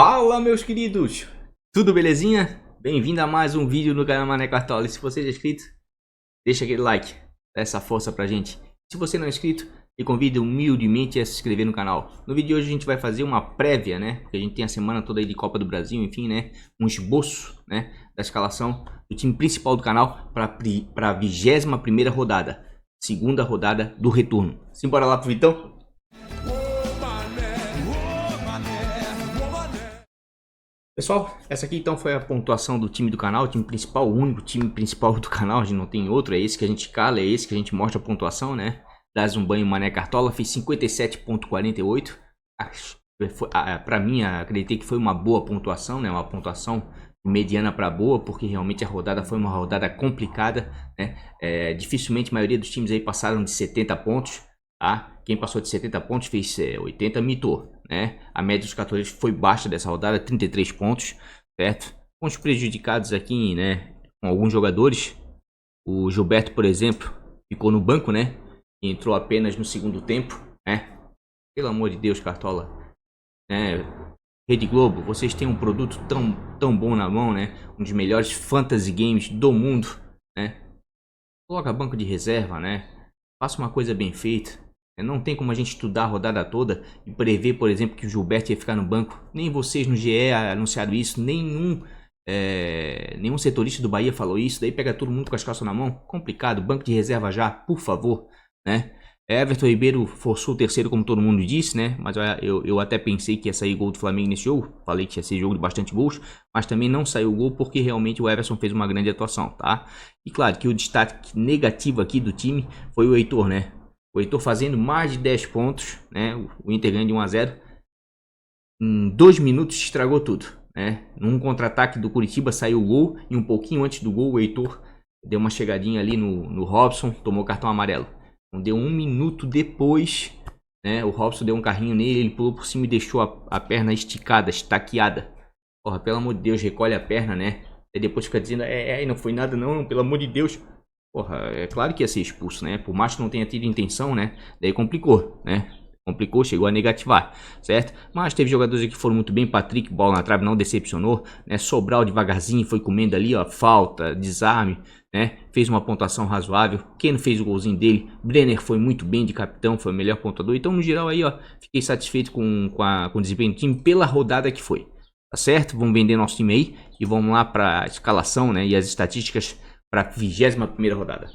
Fala, meus queridos! Tudo belezinha? Bem-vindo a mais um vídeo no canal Mané Cartola. E se você já é inscrito, deixa aquele like, dá essa força pra gente. Se você não é inscrito, me convido humildemente a se inscrever no canal. No vídeo de hoje a gente vai fazer uma prévia, né? Porque a gente tem a semana toda aí de Copa do Brasil, enfim, né? Um esboço, né? Da escalação do time principal do canal para a 21ª rodada. Segunda rodada do retorno. Simbora lá pro Vitão? Pessoal, essa aqui então foi a pontuação do time do canal, o time principal, o único time principal do canal, a gente não tem outro, é esse que a gente cala, é esse que a gente mostra a pontuação, né? Dás um banho Mané Cartola, fez 57,48, pra mim, acreditei que foi uma boa pontuação, né? Uma pontuação mediana para boa, porque realmente a rodada foi uma rodada complicada, né? Dificilmente a maioria dos times aí passaram de 70 pontos, tá? Quem passou de 70 pontos fez 80, mitou, né? A média dos cartoleiros foi baixa dessa rodada, 33 pontos, certo? Pontos prejudicados aqui, né? Com alguns jogadores. O Gilberto, por exemplo, ficou no banco, né? E entrou apenas no segundo tempo, né? Pelo amor de Deus, Cartola, né? Rede Globo, vocês têm um produto tão bom na mão, né? Um dos melhores fantasy games do mundo, né? Coloca banco de reserva, né? Faça uma coisa bem feita. Não tem como a gente estudar a rodada toda e prever, por exemplo, que o Gilberto ia ficar no banco. Nem vocês no GE anunciaram isso, nenhum setorista do Bahia falou isso. Daí pega todo mundo com as calças na mão. Complicado, banco de reserva já, por favor, né? Everton Ribeiro forçou o terceiro, como todo mundo disse, né? Mas eu até pensei que ia sair gol do Flamengo nesse jogo. Falei que ia ser jogo de bastante gols, mas também não saiu gol porque realmente o Everson fez uma grande atuação, tá? E claro que o destaque negativo aqui do time foi o Heitor, né? O Heitor fazendo mais de 10 pontos, né? O Inter ganha de 1 a 0. Em 2 minutos estragou tudo, né? Num contra-ataque do Curitiba saiu o gol e um pouquinho antes do gol o Heitor deu uma chegadinha ali no Robson, tomou cartão amarelo. Não deu 1 minuto depois, né? O Robson deu um carrinho nele, ele pulou por cima e deixou a perna esticada, estaqueada. Porra, pelo amor de Deus, recolhe a perna, né? E depois fica dizendo, não foi nada não, pelo amor de Deus. Porra, é claro que ia ser expulso, né? Por mais que não tenha tido intenção, né? Daí complicou, né? Complicou, chegou a negativar, certo? Mas teve jogadores que foram muito bem. Patrick, bola na trave, não decepcionou, né? Sobral devagarzinho, foi comendo ali, ó, falta, desarme, né? Fez uma pontuação razoável. Keno fez o golzinho dele. Brenner foi muito bem de capitão, foi o melhor pontuador. Então, no geral aí, ó, fiquei satisfeito com o desempenho do time pela rodada que foi, tá certo? Vamos vender nosso time aí e vamos lá para a escalação, né? E as estatísticas para a 21ª rodada.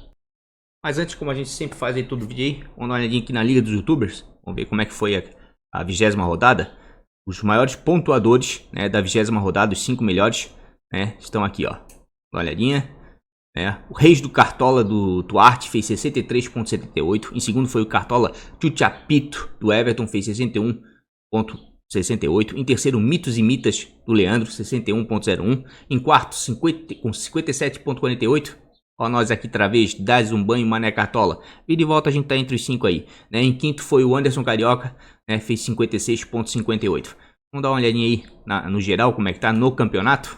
Mas antes, como a gente sempre faz aí todo vídeo aí, vamos dar uma olhadinha aqui na Liga dos YouTubers. Vamos ver como é que foi a 20ª rodada. Os maiores pontuadores, né, da 20ª rodada, os 5 melhores, né, estão aqui, ó. Dá uma olhadinha. Né. O Reis do Cartola do Tuarte fez 63,78. Em segundo foi o Cartola Chuchapito do Everton, fez 61,68. Em terceiro, Mitos e Mitas do Leandro, 61,01. Em quarto, com 57,48. Ó, nós aqui outra vez, Dás um banho Mané Cartola. E de volta a gente tá entre os 5 aí, né? Em quinto foi o Anderson Carioca, né? Fez 56,58. Vamos dar uma olhadinha aí no geral, como é que tá no campeonato.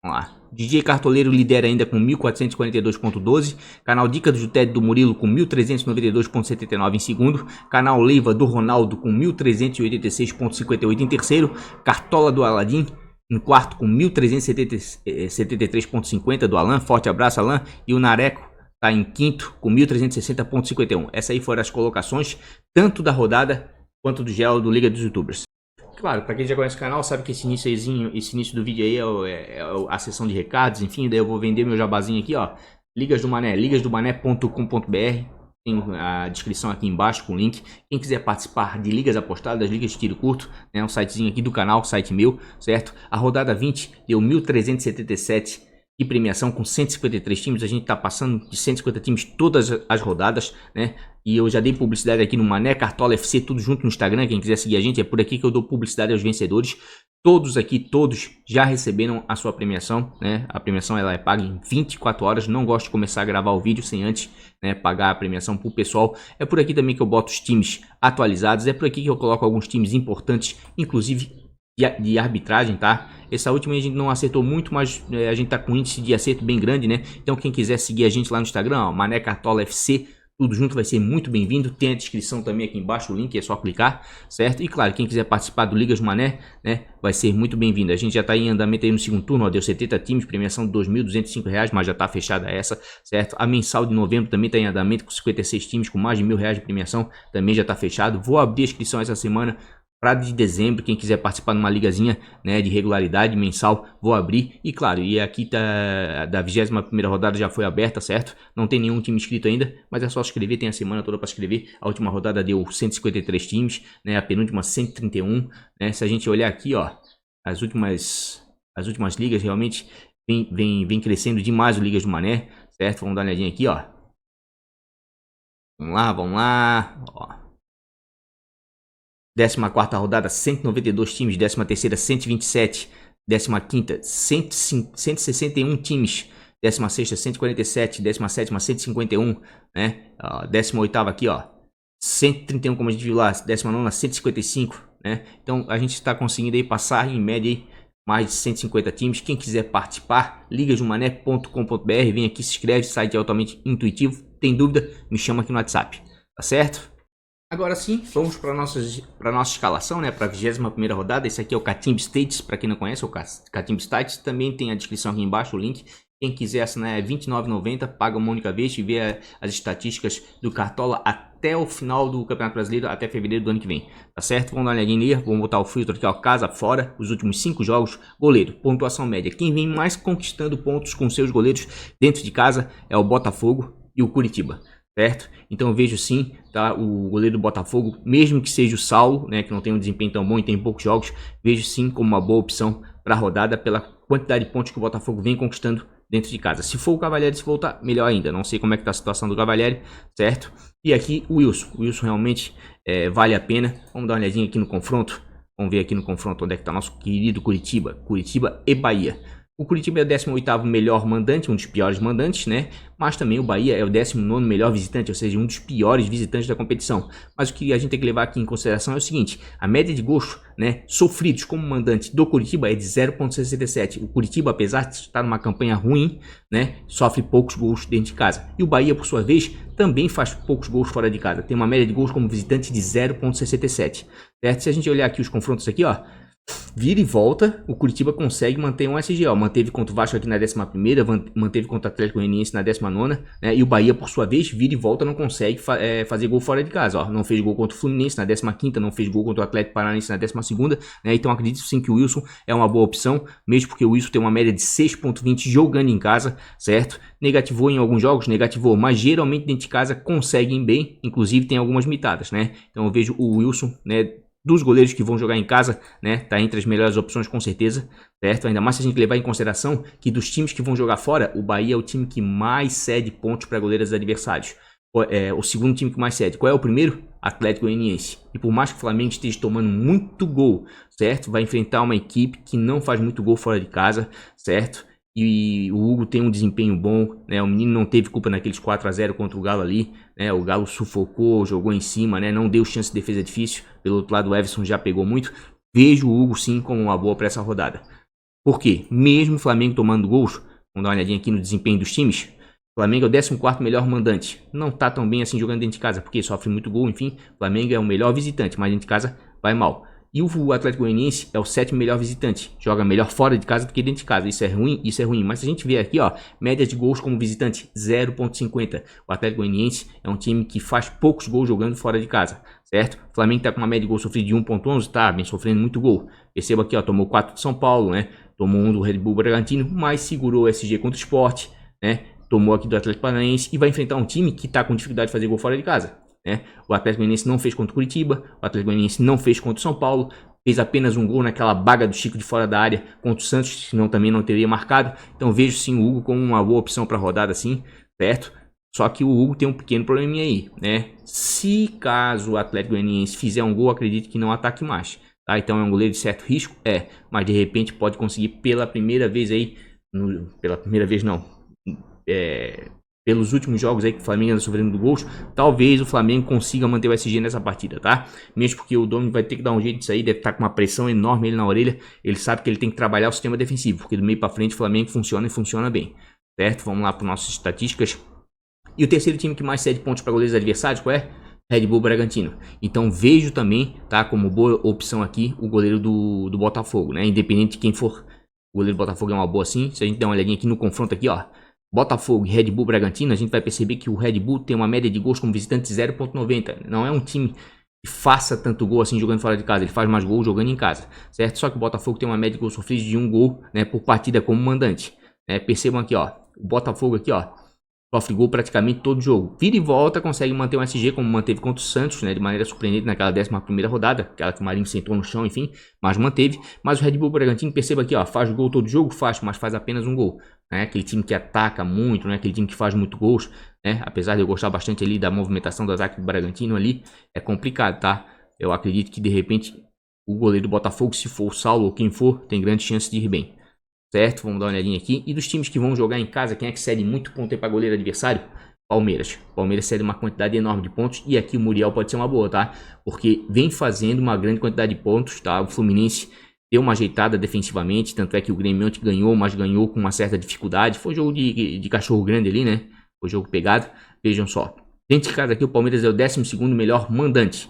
Vamos lá. DJ Cartoleiro lidera ainda com 1442,12. Canal Dicas do Ted do Murilo com 1392,79 em segundo. Canal Leiva do Ronaldo com 1386,58 em terceiro. Cartola do Aladim em quarto com 1373,50 do Alan. Forte abraço, Alan. E o Nareco tá em quinto com 1360,51. Essas aí foram as colocações tanto da rodada quanto do geral do Liga dos YouTubers. Claro, para quem já conhece o canal sabe que esse início do vídeo aí é a sessão de recados, enfim, daí eu vou vender meu jabazinho aqui, ó. Ligas do Mané, ligasdomané.com.br. Tem a descrição aqui embaixo com o link. Quem quiser participar de ligas apostadas, ligas de tiro curto, né, um sitezinho aqui do canal, site meu, certo? A rodada 20 deu 1.377 de premiação com 153 times. A gente tá passando de 150 times todas as rodadas, né? E eu já dei publicidade aqui no Mané Cartola FC, tudo junto no Instagram. Quem quiser seguir a gente, é por aqui que eu dou publicidade aos vencedores. Todos aqui, todos já receberam a sua premiação, né? A premiação ela é paga em 24 horas. Não gosto de começar a gravar o vídeo sem antes, né, pagar a premiação pro pessoal. É por aqui também que eu boto os times atualizados. É por aqui que eu coloco alguns times importantes, inclusive de arbitragem, tá? Essa última a gente não acertou muito, mas a gente tá com um índice de acerto bem grande, né? Então quem quiser seguir a gente lá no Instagram, ó, Mané Cartola FC, tudo junto vai ser muito bem-vindo. Tem a descrição também aqui embaixo, o link, é só clicar, certo? E claro, quem quiser participar do Ligas Mané, né, vai ser muito bem-vindo. A gente já está em andamento aí no segundo turno, ó, deu 70 times, premiação de R$ 2.205, mas já está fechada essa, certo? A mensal de novembro também está em andamento com 56 times, com mais de R$ 1.000 de premiação, também já está fechado. Vou abrir a inscrição essa semana para de dezembro, quem quiser participar de uma ligazinha, né, de regularidade mensal, vou abrir. E claro, e aqui tá, da 21ª rodada já foi aberta, certo? Não tem nenhum time inscrito ainda, mas é só escrever, tem a semana toda para escrever. A última rodada deu 153 times, né, a penúltima 131, né? Se a gente olhar aqui, ó, as últimas ligas realmente vem crescendo demais o Ligas do Mané, certo? Vamos dar uma olhadinha aqui, ó. Vamos lá, ó. 14ª rodada, 192 times. 13ª, 127. 15ª, 161 times. 16ª, 147. 17ª, 151. Né? 18ª aqui, ó. 131, como a gente viu lá. 19ª, 155. Né? Então a gente está conseguindo aí passar em média aí mais de 150 times. Quem quiser participar, ligasdomané.com.br. Vem aqui, se inscreve, site altamente intuitivo. Tem dúvida? Me chama aqui no WhatsApp. Tá certo? Agora sim, vamos para a nossa escalação, né? Para a 21ª rodada. Esse aqui é o Catimba States, para quem não conhece, o Catimba States. Também tem a descrição aqui embaixo, o link. Quem quiser assinar é R$ 29,90, paga uma única vez e vê as estatísticas do Cartola até o final do Campeonato Brasileiro, até fevereiro do ano que vem. Tá certo? Vamos dar uma olhadinha ali, vamos botar o filtro aqui, ó, casa, fora, os últimos 5 jogos, goleiro, pontuação média. Quem vem mais conquistando pontos com seus goleiros dentro de casa é o Botafogo e o Curitiba. Certo? Então eu vejo sim, tá, o goleiro do Botafogo, mesmo que seja o Saulo, né, que não tem um desempenho tão bom e tem poucos jogos, vejo sim como uma boa opção para a rodada pela quantidade de pontos que o Botafogo vem conquistando dentro de casa. Se for o Cavalieri, se voltar, melhor ainda. Não sei como é que tá a situação do Cavalieri, certo? E aqui o Wilson realmente vale a pena. Vamos dar uma olhadinha aqui no confronto. Vamos ver aqui no confronto onde é que tá nosso querido Curitiba e Bahia. O Curitiba é o 18º melhor mandante, um dos piores mandantes, né? Mas também o Bahia é o 19º melhor visitante, ou seja, um dos piores visitantes da competição. Mas o que a gente tem que levar aqui em consideração é o seguinte: a média de gols, né, sofridos como mandante do Curitiba é de 0,67. O Curitiba, apesar de estar numa campanha ruim, né, sofre poucos gols dentro de casa. E o Bahia, por sua vez, também faz poucos gols fora de casa. Tem uma média de gols como visitante de 0,67. Certo? Se a gente olhar aqui os confrontos aqui, ó, vira e volta, o Curitiba consegue manter um SG, ó. Manteve contra o Vasco aqui na 11ª, manteve contra o Atlético Goianiense na 19ª, né? E o Bahia, por sua vez, vira e volta, não consegue fazer gol fora de casa, ó. Não fez gol contra o Fluminense na 15ª, não fez gol contra o Atlético Paranaense na 12ª, né? Então acredito sim que o Wilson é uma boa opção, mesmo porque o Wilson tem uma média de 6,20 jogando em casa, certo? Negativou em alguns jogos, negativou, mas geralmente dentro de casa conseguem bem, inclusive tem algumas mitadas, né? Então eu vejo o Wilson, né, dos goleiros que vão jogar em casa, né, tá entre as melhores opções com certeza, certo? Ainda mais se a gente levar em consideração que dos times que vão jogar fora, o Bahia é o time que mais cede pontos para goleiros adversários. O segundo time que mais cede. Qual é o primeiro? Atlético Goianiense. E por mais que o Flamengo esteja tomando muito gol, certo? Vai enfrentar uma equipe que não faz muito gol fora de casa, certo? E o Hugo tem um desempenho bom, né? O menino não teve culpa naqueles 4-0 contra o Galo ali, né? O Galo sufocou, jogou em cima, né? Não deu chance de defesa difícil. Pelo outro lado, o Everson já pegou muito. Vejo o Hugo sim como uma boa para essa rodada. Por quê? Mesmo o Flamengo tomando gols, vamos dar uma olhadinha aqui no desempenho dos times. O Flamengo é o 14º melhor mandante. Não tá tão bem assim jogando dentro de casa, porque sofre muito gol, enfim. O Flamengo é o melhor visitante, mas dentro de casa vai mal. E o Atlético Goianiense é o 7º melhor visitante. Joga melhor fora de casa do que dentro de casa. Isso é ruim, Mas se a gente ver aqui, ó, média de gols como visitante, 0,50. O Atlético Goianiense é um time que faz poucos gols jogando fora de casa, certo? O Flamengo tá com uma média de gol sofrido de 1,11, tá bem sofrendo muito gol. Perceba aqui, ó, tomou 4 de São Paulo, né? Tomou 1 do Red Bull Bragantino, mas segurou o SG contra o Sport, né? Tomou aqui do Atlético Paranaense e vai enfrentar um time que tá com dificuldade de fazer gol fora de casa. O Atlético Goianiense não fez contra o Curitiba, o Atlético Goianiense não fez contra o São Paulo, fez apenas um gol naquela baga do Chico de fora da área contra o Santos, senão também não teria marcado. Então vejo sim o Hugo como uma boa opção para a rodada, sim, certo? Só que o Hugo tem um pequeno probleminha aí, né? Se caso o Atlético Goianiense fizer um gol, acredito que não ataque mais, tá? Então é um goleiro de certo risco, mas de repente pode conseguir pela primeira vez aí, pelos últimos jogos aí que o Flamengo anda sofrendo do gols, talvez o Flamengo consiga manter o SG nessa partida, tá? Mesmo porque o Domi vai ter que dar um jeito disso aí, deve estar com uma pressão enorme ele na orelha, ele sabe que ele tem que trabalhar o sistema defensivo, porque do meio para frente o Flamengo funciona e funciona bem, certo? Vamos lá para nossas estatísticas. E o terceiro time que mais cede pontos para goleiros adversários, qual é? Red Bull Bragantino. Então vejo também, tá, como boa opção aqui o goleiro do Botafogo, né? Independente de quem for, o goleiro do Botafogo é uma boa sim. Se a gente der uma olhadinha aqui no confronto aqui, ó, Botafogo e Red Bull Bragantino, a gente vai perceber que o Red Bull tem uma média de gols como visitante 0,90. Não é um time que faça tanto gol assim jogando fora de casa, ele faz mais gols jogando em casa, certo? Só que o Botafogo tem uma média de gols sofridos de 1 gol, né, por partida como mandante. Percebam aqui, ó, o Botafogo aqui, ó, sofre gol praticamente todo jogo. Vira e volta, consegue manter um SG como manteve contra o Santos, né, de maneira surpreendente naquela 11ª rodada, aquela que o Marinho sentou no chão, enfim, mas manteve. Mas o Red Bull Bragantino, perceba aqui, ó, faz gol todo jogo, faz, mas faz apenas um gol. Né, aquele time que ataca muito, né, aquele time que faz muito gols, né, apesar de eu gostar bastante ali da movimentação do ataque do Bragantino ali, é complicado, tá? Eu acredito que de repente o goleiro do Botafogo, se for o Saulo ou quem for, tem grande chance de ir bem. Certo? Vamos dar uma olhadinha aqui. E dos times que vão jogar em casa, quem é que cede muito ponto para goleiro adversário? Palmeiras. Palmeiras cede uma quantidade enorme de pontos. E aqui o Muriel pode ser uma boa, tá? Porque vem fazendo uma grande quantidade de pontos, tá? O Fluminense deu uma ajeitada defensivamente. Tanto é que o Grêmio ontem ganhou, mas ganhou com uma certa dificuldade. Foi jogo de cachorro grande ali, né? Foi jogo pegado. Vejam só. Dentro de casa aqui, o Palmeiras é o 12º melhor mandante.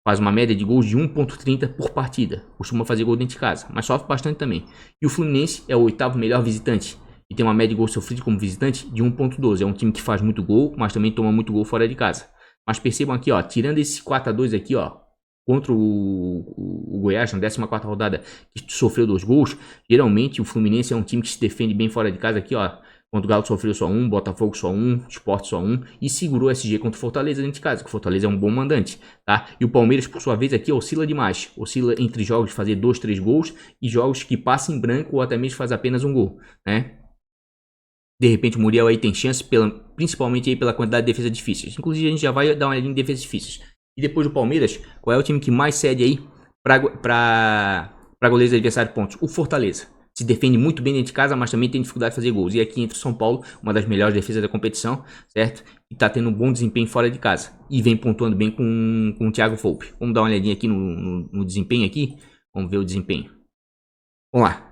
Faz uma média de gols de 1,30 por partida. Costuma fazer gol dentro de casa, mas sofre bastante também. E o Fluminense é o 8º melhor visitante. E tem uma média de gols sofridos como visitante de 1,12. É um time que faz muito gol, mas também toma muito gol fora de casa. Mas percebam aqui, ó, tirando esse 4-2 aqui, ó, contra o Goiás na 14ª rodada, que sofreu 2 gols, geralmente o Fluminense é um time que se defende bem fora de casa aqui, ó. Contra o Galo sofreu só 1, Botafogo só 1, Sport só 1 e segurou o SG contra o Fortaleza dentro de casa, que o Fortaleza é um bom mandante, tá? E o Palmeiras, por sua vez, aqui oscila demais. Oscila entre jogos de fazer 2, 3 gols e jogos que passa em branco ou até mesmo faz apenas um gol, né? De repente o Muriel aí tem chance, principalmente aí pela quantidade de defesas difíceis. Inclusive a gente já vai dar uma olhadinha em defesas difíceis. E depois do Palmeiras, qual é o time que mais cede aí para goleiros adversários pontos? O Fortaleza. Se defende muito bem dentro de casa, mas também tem dificuldade de fazer gols. E aqui entre o São Paulo, uma das melhores defesas da competição, certo? E tá tendo um bom desempenho fora de casa. E vem pontuando bem com o Thiago Volpe. Vamos dar uma olhadinha aqui no desempenho aqui. Vamos ver o desempenho. Vamos lá.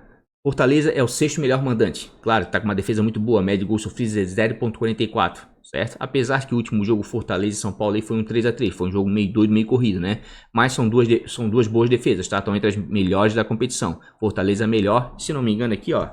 Fortaleza é o 6º melhor mandante. Claro, tá com uma defesa muito boa. A média de gols sofridos é 0,44. Certo? Apesar que o último jogo Fortaleza e São Paulo aí foi um 3-3, foi um jogo meio doido, meio corrido, né? Mas são duas boas defesas, tá? Estão entre as melhores da competição. Fortaleza melhor, se não me engano aqui, ó,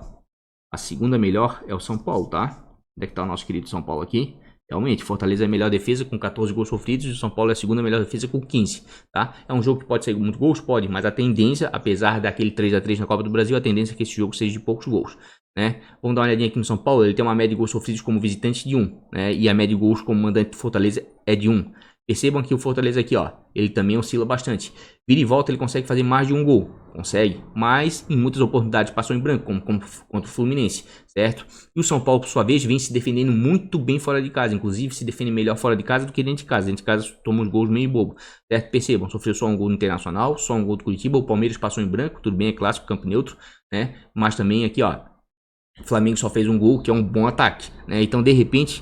a segunda melhor é o São Paulo, tá? Onde é que tá o nosso querido São Paulo aqui? Realmente, Fortaleza é a melhor defesa com 14 gols sofridos e o São Paulo é a segunda melhor defesa com 15, tá? É um jogo que pode sair muito gols? Pode, mas a tendência, apesar daquele 3-3 na Copa do Brasil, a tendência é que esse jogo seja de poucos gols, né? Vamos dar uma olhadinha aqui no São Paulo, ele tem uma média de gols sofridos como visitante de 1, né? E a média de gols como mandante do Fortaleza é de 1. Percebam que o Fortaleza aqui, ó, ele também oscila bastante. Vira e volta, ele consegue fazer mais de um gol. Consegue, mas em muitas oportunidades passou em branco, como contra o Fluminense, certo? E o São Paulo, por sua vez, vem se defendendo muito bem fora de casa. Inclusive, se defende melhor fora de casa do que dentro de casa. Dentro de casa, toma uns gols meio bobo, certo? Percebam, sofreu só um gol no Internacional, só um gol do Curitiba. O Palmeiras passou em branco, tudo bem, é clássico, campo neutro, né? Mas também aqui, ó, o Flamengo só fez um gol, que é um bom ataque, né? Então, de repente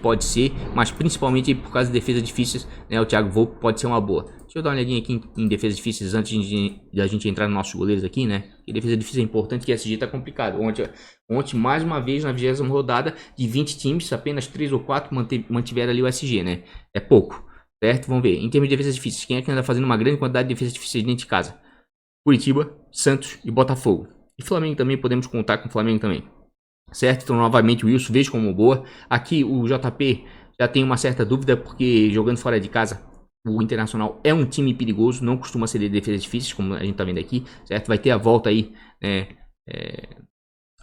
pode ser, mas principalmente por causa de defesas difíceis, né? O Thiago Volpe pode ser uma boa. Deixa eu dar uma olhadinha aqui em defesas difíceis antes de a gente entrar nos nossos goleiros aqui, né? E defesa difícil é importante, que SG tá complicado. Ontem, mais uma vez, na 20ª rodada, de 20 times, apenas 3 ou 4 mantiveram ali o SG, né? É pouco, certo? Vamos ver. Em termos de defesas difíceis, quem é que anda fazendo uma grande quantidade de defesas difíceis dentro de casa? Curitiba, Santos e Botafogo. E Flamengo também, podemos contar com o Flamengo também. Certo? Então, novamente, o Wilson vejo como boa. Aqui, o JP já tem uma certa dúvida, porque jogando fora de casa, o Internacional é um time perigoso, não costuma ser de defesas difíceis, como a gente tá vendo aqui, certo? Vai ter a volta aí,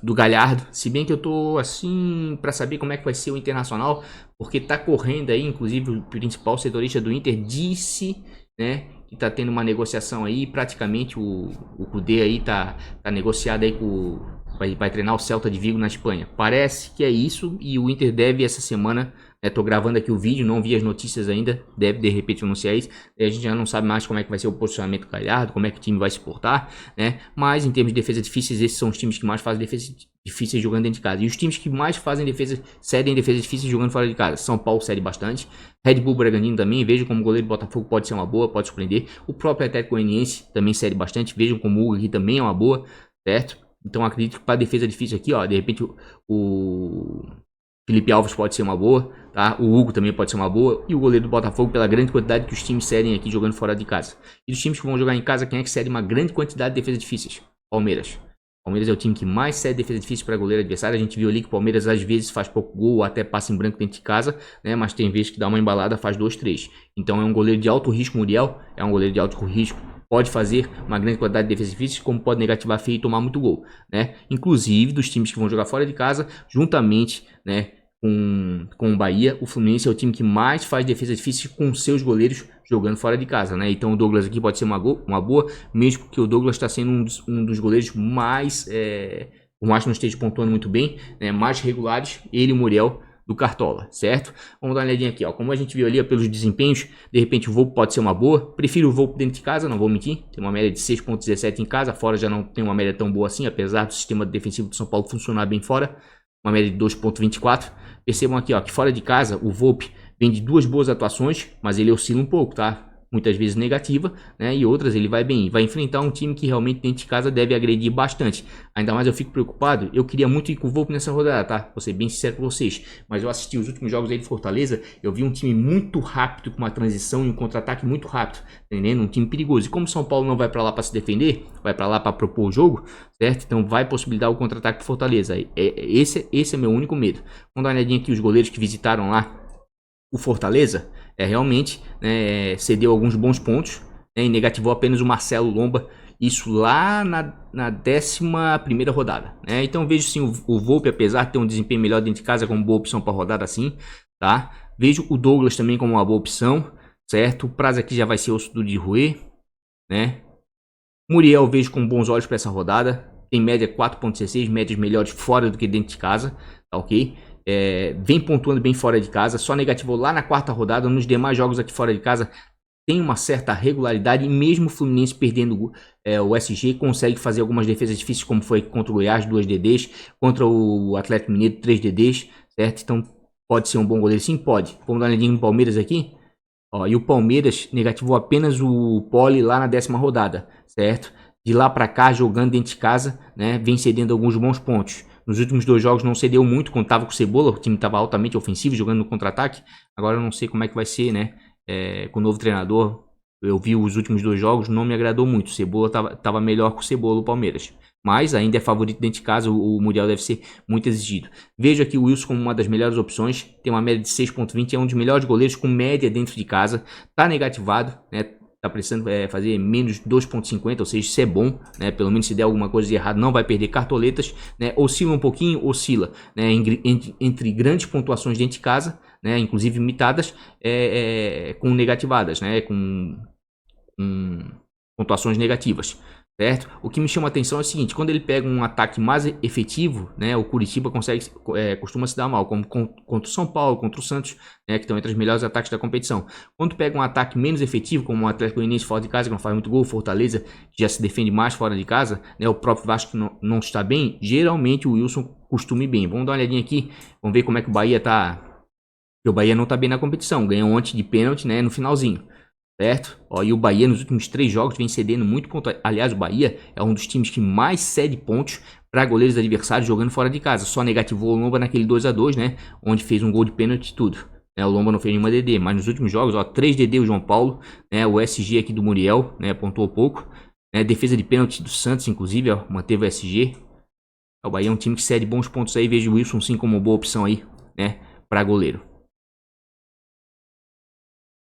do Galhardo. Se bem que eu tô assim para saber como é que vai ser o Internacional, porque tá correndo aí, inclusive o principal setorista do Inter disse, né, que tá tendo uma negociação aí, praticamente o Kudê aí tá negociado aí com vai treinar o Celta de Vigo na Espanha. Parece que é isso, e o Inter deve essa semana, tô gravando aqui o vídeo, não vi as notícias ainda, deve de repente anunciar isso, a gente já não sabe mais como é que vai ser o posicionamento do Galhardo, como é que o time vai se portar, né? Mas em termos de defesa difíceis, esses são os times que mais fazem defesa difíceis jogando dentro de casa. E os times que mais fazem cedem defesa difíceis jogando fora de casa. São Paulo cede bastante, Red Bull Bragantino também, vejo como o goleiro do Botafogo pode ser uma boa, pode surpreender. O próprio Atlético Goianiense também cede bastante, vejam como o Hugo aqui também é uma boa, certo? Então acredito que para defesa difícil aqui, ó, de repente Felipe Alves pode ser uma boa, tá? O Hugo também pode ser uma boa. E o goleiro do Botafogo, pela grande quantidade que os times cedem aqui jogando fora de casa. E dos times que vão jogar em casa, quem é que cede uma grande quantidade de defesas difíceis? Palmeiras. Palmeiras é o time que mais cede defesa difícil para goleiro adversário. A gente viu ali que o Palmeiras às vezes faz pouco gol, ou até passa em branco dentro de casa, né? Mas tem vezes que dá uma embalada, faz 2, 3. Então é um goleiro de alto risco. Muriel é um goleiro de alto risco. Pode fazer uma grande quantidade de defesas difíceis, como pode negativar feio e tomar muito gol, né? Inclusive dos times que vão jogar fora de casa, juntamente, né, com o Bahia, o Fluminense é o time que mais faz defesa difícil com seus goleiros jogando fora de casa, né? Então o Douglas aqui pode ser uma boa, mesmo que o Douglas está sendo um dos goleiros mais, por mais que não esteja pontuando muito bem, né, mais regulares, ele e o Muriel do Cartola, certo? Vamos dar uma olhadinha aqui, ó. Como a gente viu ali, ó, pelos desempenhos, de repente o Volpe pode ser uma boa. Prefiro o Volpe dentro de casa, não vou mentir. Tem uma média de 6.17 em casa, fora já não tem uma média tão boa assim, apesar do sistema defensivo do São Paulo funcionar bem fora. Uma média de 2.24. Percebam aqui, ó, que fora de casa o Volpe vem de 2 boas atuações, mas ele oscila um pouco, tá? Muitas vezes negativa, né? E outras ele vai bem. Vai enfrentar um time que realmente dentro de casa deve agredir bastante. Ainda mais eu fico preocupado. Eu queria muito ir com o Volpe nessa rodada, tá? Vou ser bem sincero com vocês. Mas eu assisti os últimos jogos aí de Fortaleza. Eu vi um time muito rápido, com uma transição e um contra-ataque muito rápido. Entendendo? Um time perigoso. E como o São Paulo não vai pra lá pra se defender, vai pra lá pra propor o jogo, certo? Então vai possibilitar o contra-ataque do Fortaleza. Esse é meu único medo. Vamos dar uma olhadinha aqui os goleiros que visitaram lá o Fortaleza. Realmente, né, cedeu alguns bons pontos, né, e negativou apenas o Marcelo Lomba, isso lá na 11ª rodada, né? Então vejo sim o Volpe, apesar de ter um desempenho melhor dentro de casa, como boa opção para rodada assim, tá? Vejo o Douglas também como uma boa opção, certo? O prazo aqui já vai ser osso do de roer, né? Muriel vejo com bons olhos para essa rodada, tem média 4.16, médias melhores fora do que dentro de casa, tá ok? Vem pontuando bem fora de casa, só negativou lá na 4ª rodada. Nos demais jogos aqui fora de casa tem uma certa regularidade, e mesmo o Fluminense perdendo o SG, consegue fazer algumas defesas difíceis, como foi contra o Goiás, 2 DDs, contra o Atlético Mineiro, 3 DDs, certo? Então pode ser um bom goleiro, sim, pode. Vamos dar uma olhadinha no Palmeiras aqui, ó, e o Palmeiras negativou apenas o Poli lá na 10ª rodada, certo? De lá pra cá, jogando dentro de casa, né, vem cedendo alguns bons pontos. Nos últimos 2 jogos não cedeu muito, quando tava com o Cebola, o time tava altamente ofensivo, jogando no contra-ataque. Agora eu não sei como é que vai ser, né, com o novo treinador. Eu vi os últimos 2 jogos, não me agradou muito. O Cebola tava melhor que o Cebola, o Palmeiras. Mas ainda é favorito dentro de casa, o Muriel deve ser muito exigido. Vejo aqui o Wilson como uma das melhores opções, tem uma média de 6.20, é um dos melhores goleiros com média dentro de casa. Tá negativado, né? Tá precisando fazer menos 2.50, ou seja, isso é bom, né? Pelo menos se der alguma coisa de errado, não vai perder cartoletas, né? Oscila um pouquinho, oscila, né? Entre grandes pontuações dentro de casa, né? Inclusive imitadas, com negativadas, né? Com pontuações negativas, certo? O que me chama a atenção é o seguinte: quando ele pega um ataque mais efetivo, né, o Curitiba costuma se dar mal, como contra o São Paulo, contra o Santos, né, que estão entre os melhores ataques da competição. Quando pega um ataque menos efetivo, como o Atlético Goianiense fora de casa, que não faz muito gol, Fortaleza, que já se defende mais fora de casa, né, o próprio Vasco que não está bem, geralmente o Wilson costuma ir bem. Vamos dar uma olhadinha aqui, vamos ver como é que o Bahia tá. Porque o Bahia não está bem na competição, ganhou ontem de pênalti, né, no finalzinho. Certo? Ó, e o Bahia nos últimos 3 jogos vem cedendo muito ponto. Aliás, o Bahia é um dos times que mais cede pontos para goleiros adversários jogando fora de casa. Só negativou o Lomba naquele 2-2, né? Onde fez um gol de pênalti e tudo. O Lomba não fez nenhuma DD, mas nos últimos jogos, ó, 3 DD o João Paulo, né? O SG aqui do Muriel, né? Pontuou pouco. Defesa de pênalti do Santos, inclusive, ó, manteve o SG. O Bahia é um time que cede bons pontos aí. Vejo o Wilson sim como boa opção aí, né? Para goleiro.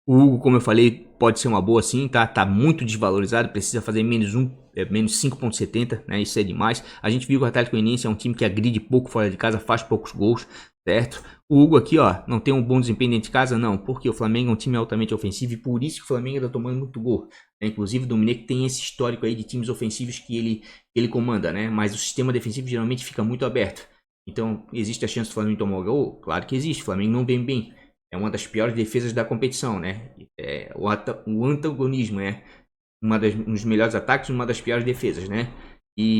O Hugo, como eu falei, pode ser uma boa sim, tá? Tá muito desvalorizado, precisa fazer menos 5.70, né? Isso é demais. A gente viu que o Atlético Goianiense é um time que agride pouco fora de casa, faz poucos gols, certo? O Hugo aqui, ó, não tem um bom desempenho dentro de casa, não, porque o Flamengo é um time altamente ofensivo e por isso que o Flamengo tá tomando muito gol, né? Inclusive o Domenech tem esse histórico aí de times ofensivos que ele comanda, né? Mas o sistema defensivo geralmente fica muito aberto. Então, existe a chance do Flamengo tomar o gol? Claro que existe, o Flamengo não vem bem. É uma das piores defesas da competição, né? O antagonismo é um dos melhores ataques e uma das piores defesas, né?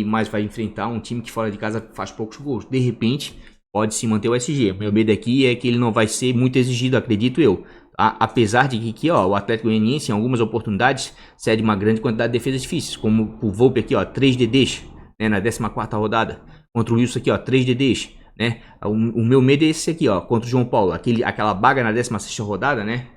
Mas vai enfrentar um time que fora de casa faz poucos gols. De repente, pode se manter o SG. Meu medo aqui é que ele não vai ser muito exigido, acredito eu. Apesar de que ó, o Atlético Goianiense, em algumas oportunidades, cede uma grande quantidade de defesas difíceis. Como o Volpe aqui, ó, 3 DDs, né, na 14ª rodada. Contra o Wilson aqui, ó, 3 DDs. né? O meu medo é esse aqui, ó, contra o João Paulo, aquela baga na 16ª rodada, né?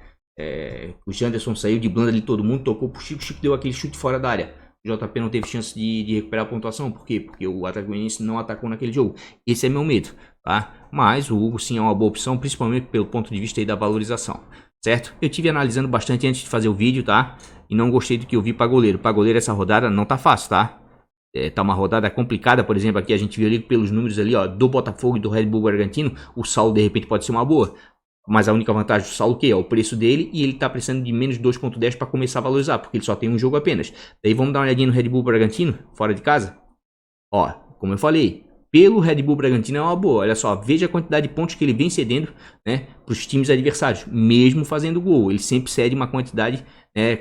O Janderson saiu de blanda ali, todo mundo tocou pro Chico, o Chico deu aquele chute fora da área. O JP não teve chance de recuperar a pontuação, por quê? Porque o Atlético Goianiense não atacou naquele jogo. Esse é meu medo, tá? Mas o Hugo sim é uma boa opção, principalmente pelo ponto de vista aí da valorização, certo? Eu tive analisando bastante antes de fazer o vídeo, tá? E não gostei do que eu vi para goleiro. Para goleiro essa rodada não tá fácil, tá? Tá uma rodada complicada, por exemplo, aqui a gente viu ali pelos números ali, ó, do Botafogo e do Red Bull Bragantino, o Saulo de repente pode ser uma boa. Mas a única vantagem do Saulo o quê? É o preço dele e ele tá precisando de menos 2.10 para começar a valorizar, porque ele só tem um jogo apenas. Daí vamos dar uma olhadinha no Red Bull Bragantino, fora de casa. Ó, como eu falei, pelo Red Bull Bragantino é uma boa. Olha só, veja a quantidade de pontos que ele vem cedendo, né, para os times adversários, mesmo fazendo gol. Ele sempre cede uma quantidade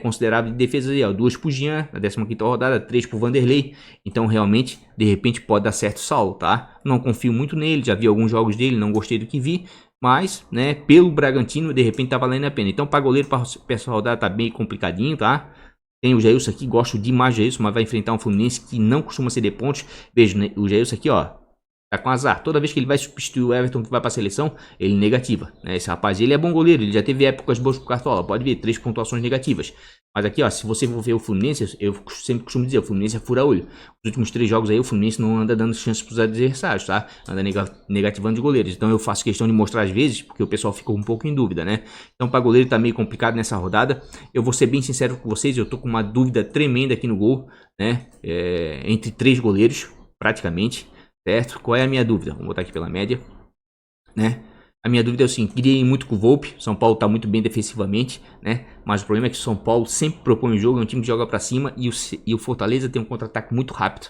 considerável de defesas aí, ó, 2 pro Jean na 15ª rodada, 3 pro Vanderlei. Então realmente, de repente pode dar certo o Saulo, tá? Não confio muito nele, já vi alguns jogos dele, não gostei do que vi. Mas, né, pelo Bragantino, de repente tá valendo a pena. Então, para goleiro, para essa rodada tá bem complicadinho, tá? Tem o Jailson aqui, gosto demais do Jailson, mas vai enfrentar um Fluminense que não costuma ceder pontos. Veja, né, o Jailson aqui, ó, tá com azar. Toda vez que ele vai substituir o Everton que vai pra seleção, ele negativa, né? Esse rapaz, ele é bom goleiro, ele já teve épocas boas pro Cartola, pode ver, 3 pontuações negativas. Mas aqui, ó, se você for ver o Fluminense, eu sempre costumo dizer, o Fluminense é fura-olho. Os últimos 3 jogos aí, o Fluminense não anda dando chance pros adversários, tá? Anda negativando de goleiros. Então eu faço questão de mostrar às vezes, porque o pessoal ficou um pouco em dúvida, né? Então para goleiro tá meio complicado nessa rodada. Eu vou ser bem sincero com vocês, eu tô com uma dúvida tremenda aqui no gol, né? Entre 3 goleiros, praticamente, certo? Qual é a minha dúvida? Vamos botar aqui pela média, né? A minha dúvida é o seguinte, queria ir muito com o Volpi, São Paulo tá muito bem defensivamente, né? Mas o problema é que o São Paulo sempre propõe o jogo, é um time que joga pra cima e o Fortaleza tem um contra-ataque muito rápido.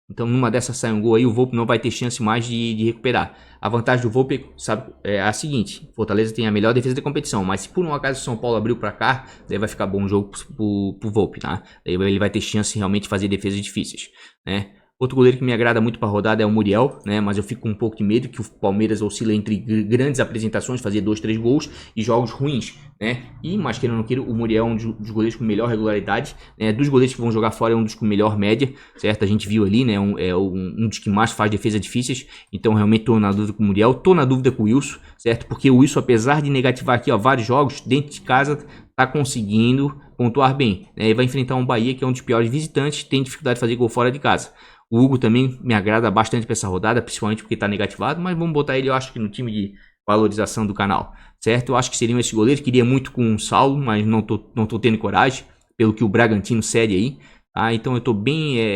Então numa dessas sai um gol aí, o Volpi não vai ter chance mais de recuperar. A vantagem do Volpi, sabe, é a seguinte, Fortaleza tem a melhor defesa da competição, mas se por um acaso o São Paulo abriu pra cá, daí vai ficar bom o jogo pro Volpi, tá? Daí ele vai ter chance de realmente fazer defesas difíceis, né? Outro goleiro que me agrada muito para a rodada é o Muriel, né? Mas eu fico com um pouco de medo que o Palmeiras oscila entre grandes apresentações, fazer 2, 3 gols e jogos ruins, né? E, mais queira ou não queira, o Muriel é um dos goleiros com melhor regularidade, né? Dos goleiros que vão jogar fora é um dos com melhor média, certo? A gente viu ali, né? Um dos que mais faz defesas difíceis. Então, realmente, tô na dúvida com o Muriel. Tô na dúvida com o Wilson, certo? Porque o Wilson, apesar de negativar aqui, ó, vários jogos, dentro de casa, tá conseguindo pontuar bem, né? E vai enfrentar um Bahia que é um dos piores visitantes, tem dificuldade de fazer gol fora de casa. O Hugo também me agrada bastante para essa rodada, principalmente porque está negativado, mas vamos botar ele, eu acho que no time de valorização do canal, certo? Eu acho que seriam esses goleiros, queria muito com o Saulo, mas não tô tendo coragem, pelo que o Bragantino cede aí, tá? Então eu tô bem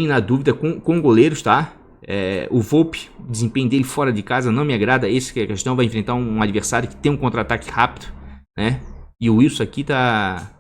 na dúvida com goleiros, tá? O Volpi, o desempenho dele fora de casa não me agrada, esse que é a questão, vai enfrentar um adversário que tem um contra-ataque rápido, né? E o Wilson aqui tá...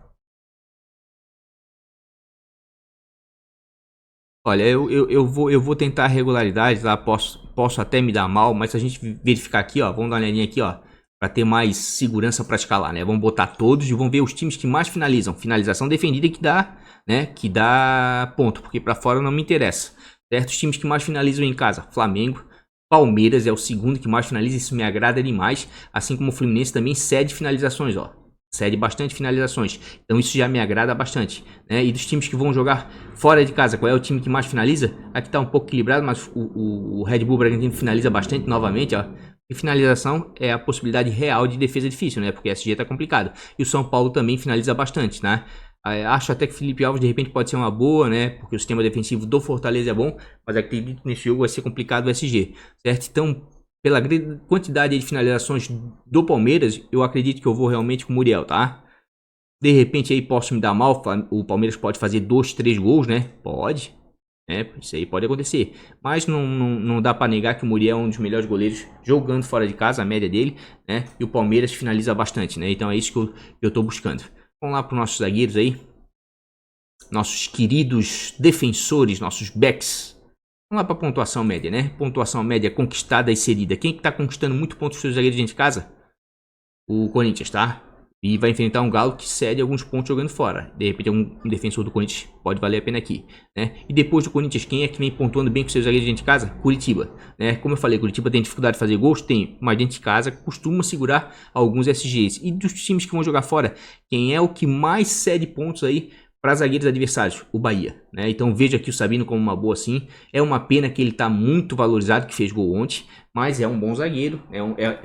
Olha, eu vou tentar a regularidade, tá? Posso até me dar mal, mas se a gente verificar aqui, ó, vamos dar uma olhadinha aqui, ó, para ter mais segurança para escalar, né? Vamos botar todos e vamos ver os times que mais finalizam. Finalização defendida que dá, né? Que dá ponto, porque para fora não me interessa, certo? Os times que mais finalizam em casa, Flamengo, Palmeiras é o segundo que mais finaliza, isso me agrada demais, assim como o Fluminense também cede finalizações, ó. Cede bastante finalizações, então isso já me agrada bastante, né? E dos times que vão jogar fora de casa, qual é o time que mais finaliza? Aqui tá um pouco equilibrado, mas o Red Bull Bragantino finaliza bastante novamente, ó. E finalização é a possibilidade real de defesa difícil, né? Porque SG tá complicado. E o São Paulo também finaliza bastante, né? Acho até que Felipe Alves de repente pode ser uma boa, né? Porque o sistema defensivo do Fortaleza é bom, mas acredito que nesse jogo vai ser complicado o SG, certo? Então, pela quantidade de finalizações do Palmeiras, eu acredito que eu vou realmente com o Muriel, tá? De repente aí posso me dar mal, o Palmeiras pode fazer 2, 3 gols, né? Pode, né? Isso aí pode acontecer. Mas não dá para negar que o Muriel é um dos melhores goleiros jogando fora de casa, a média dele, né? E o Palmeiras finaliza bastante, né? Então é isso que eu tô buscando. Vamos lá para os nossos zagueiros aí. Nossos queridos defensores, nossos backs. Vamos lá para a pontuação média, né? Pontuação média conquistada e cedida. Quem que tá conquistando muito pontos dos seus zagueiros dentro de casa? O Corinthians, tá? E vai enfrentar um Galo que cede alguns pontos jogando fora. De repente um defensor do Corinthians pode valer a pena aqui, né? E depois do Corinthians, quem é que vem pontuando bem com seus zagueiros dentro de casa? Curitiba, né? Como eu falei, Curitiba tem dificuldade de fazer gols? Tem, mas dentro de casa costuma segurar alguns SGs. E dos times que vão jogar fora, quem é o que mais cede pontos aí Para zagueiros adversários, o Bahia, né? Então veja aqui o Sabino como uma boa sim. É uma pena que ele está muito valorizado, que fez gol ontem, mas é um bom zagueiro.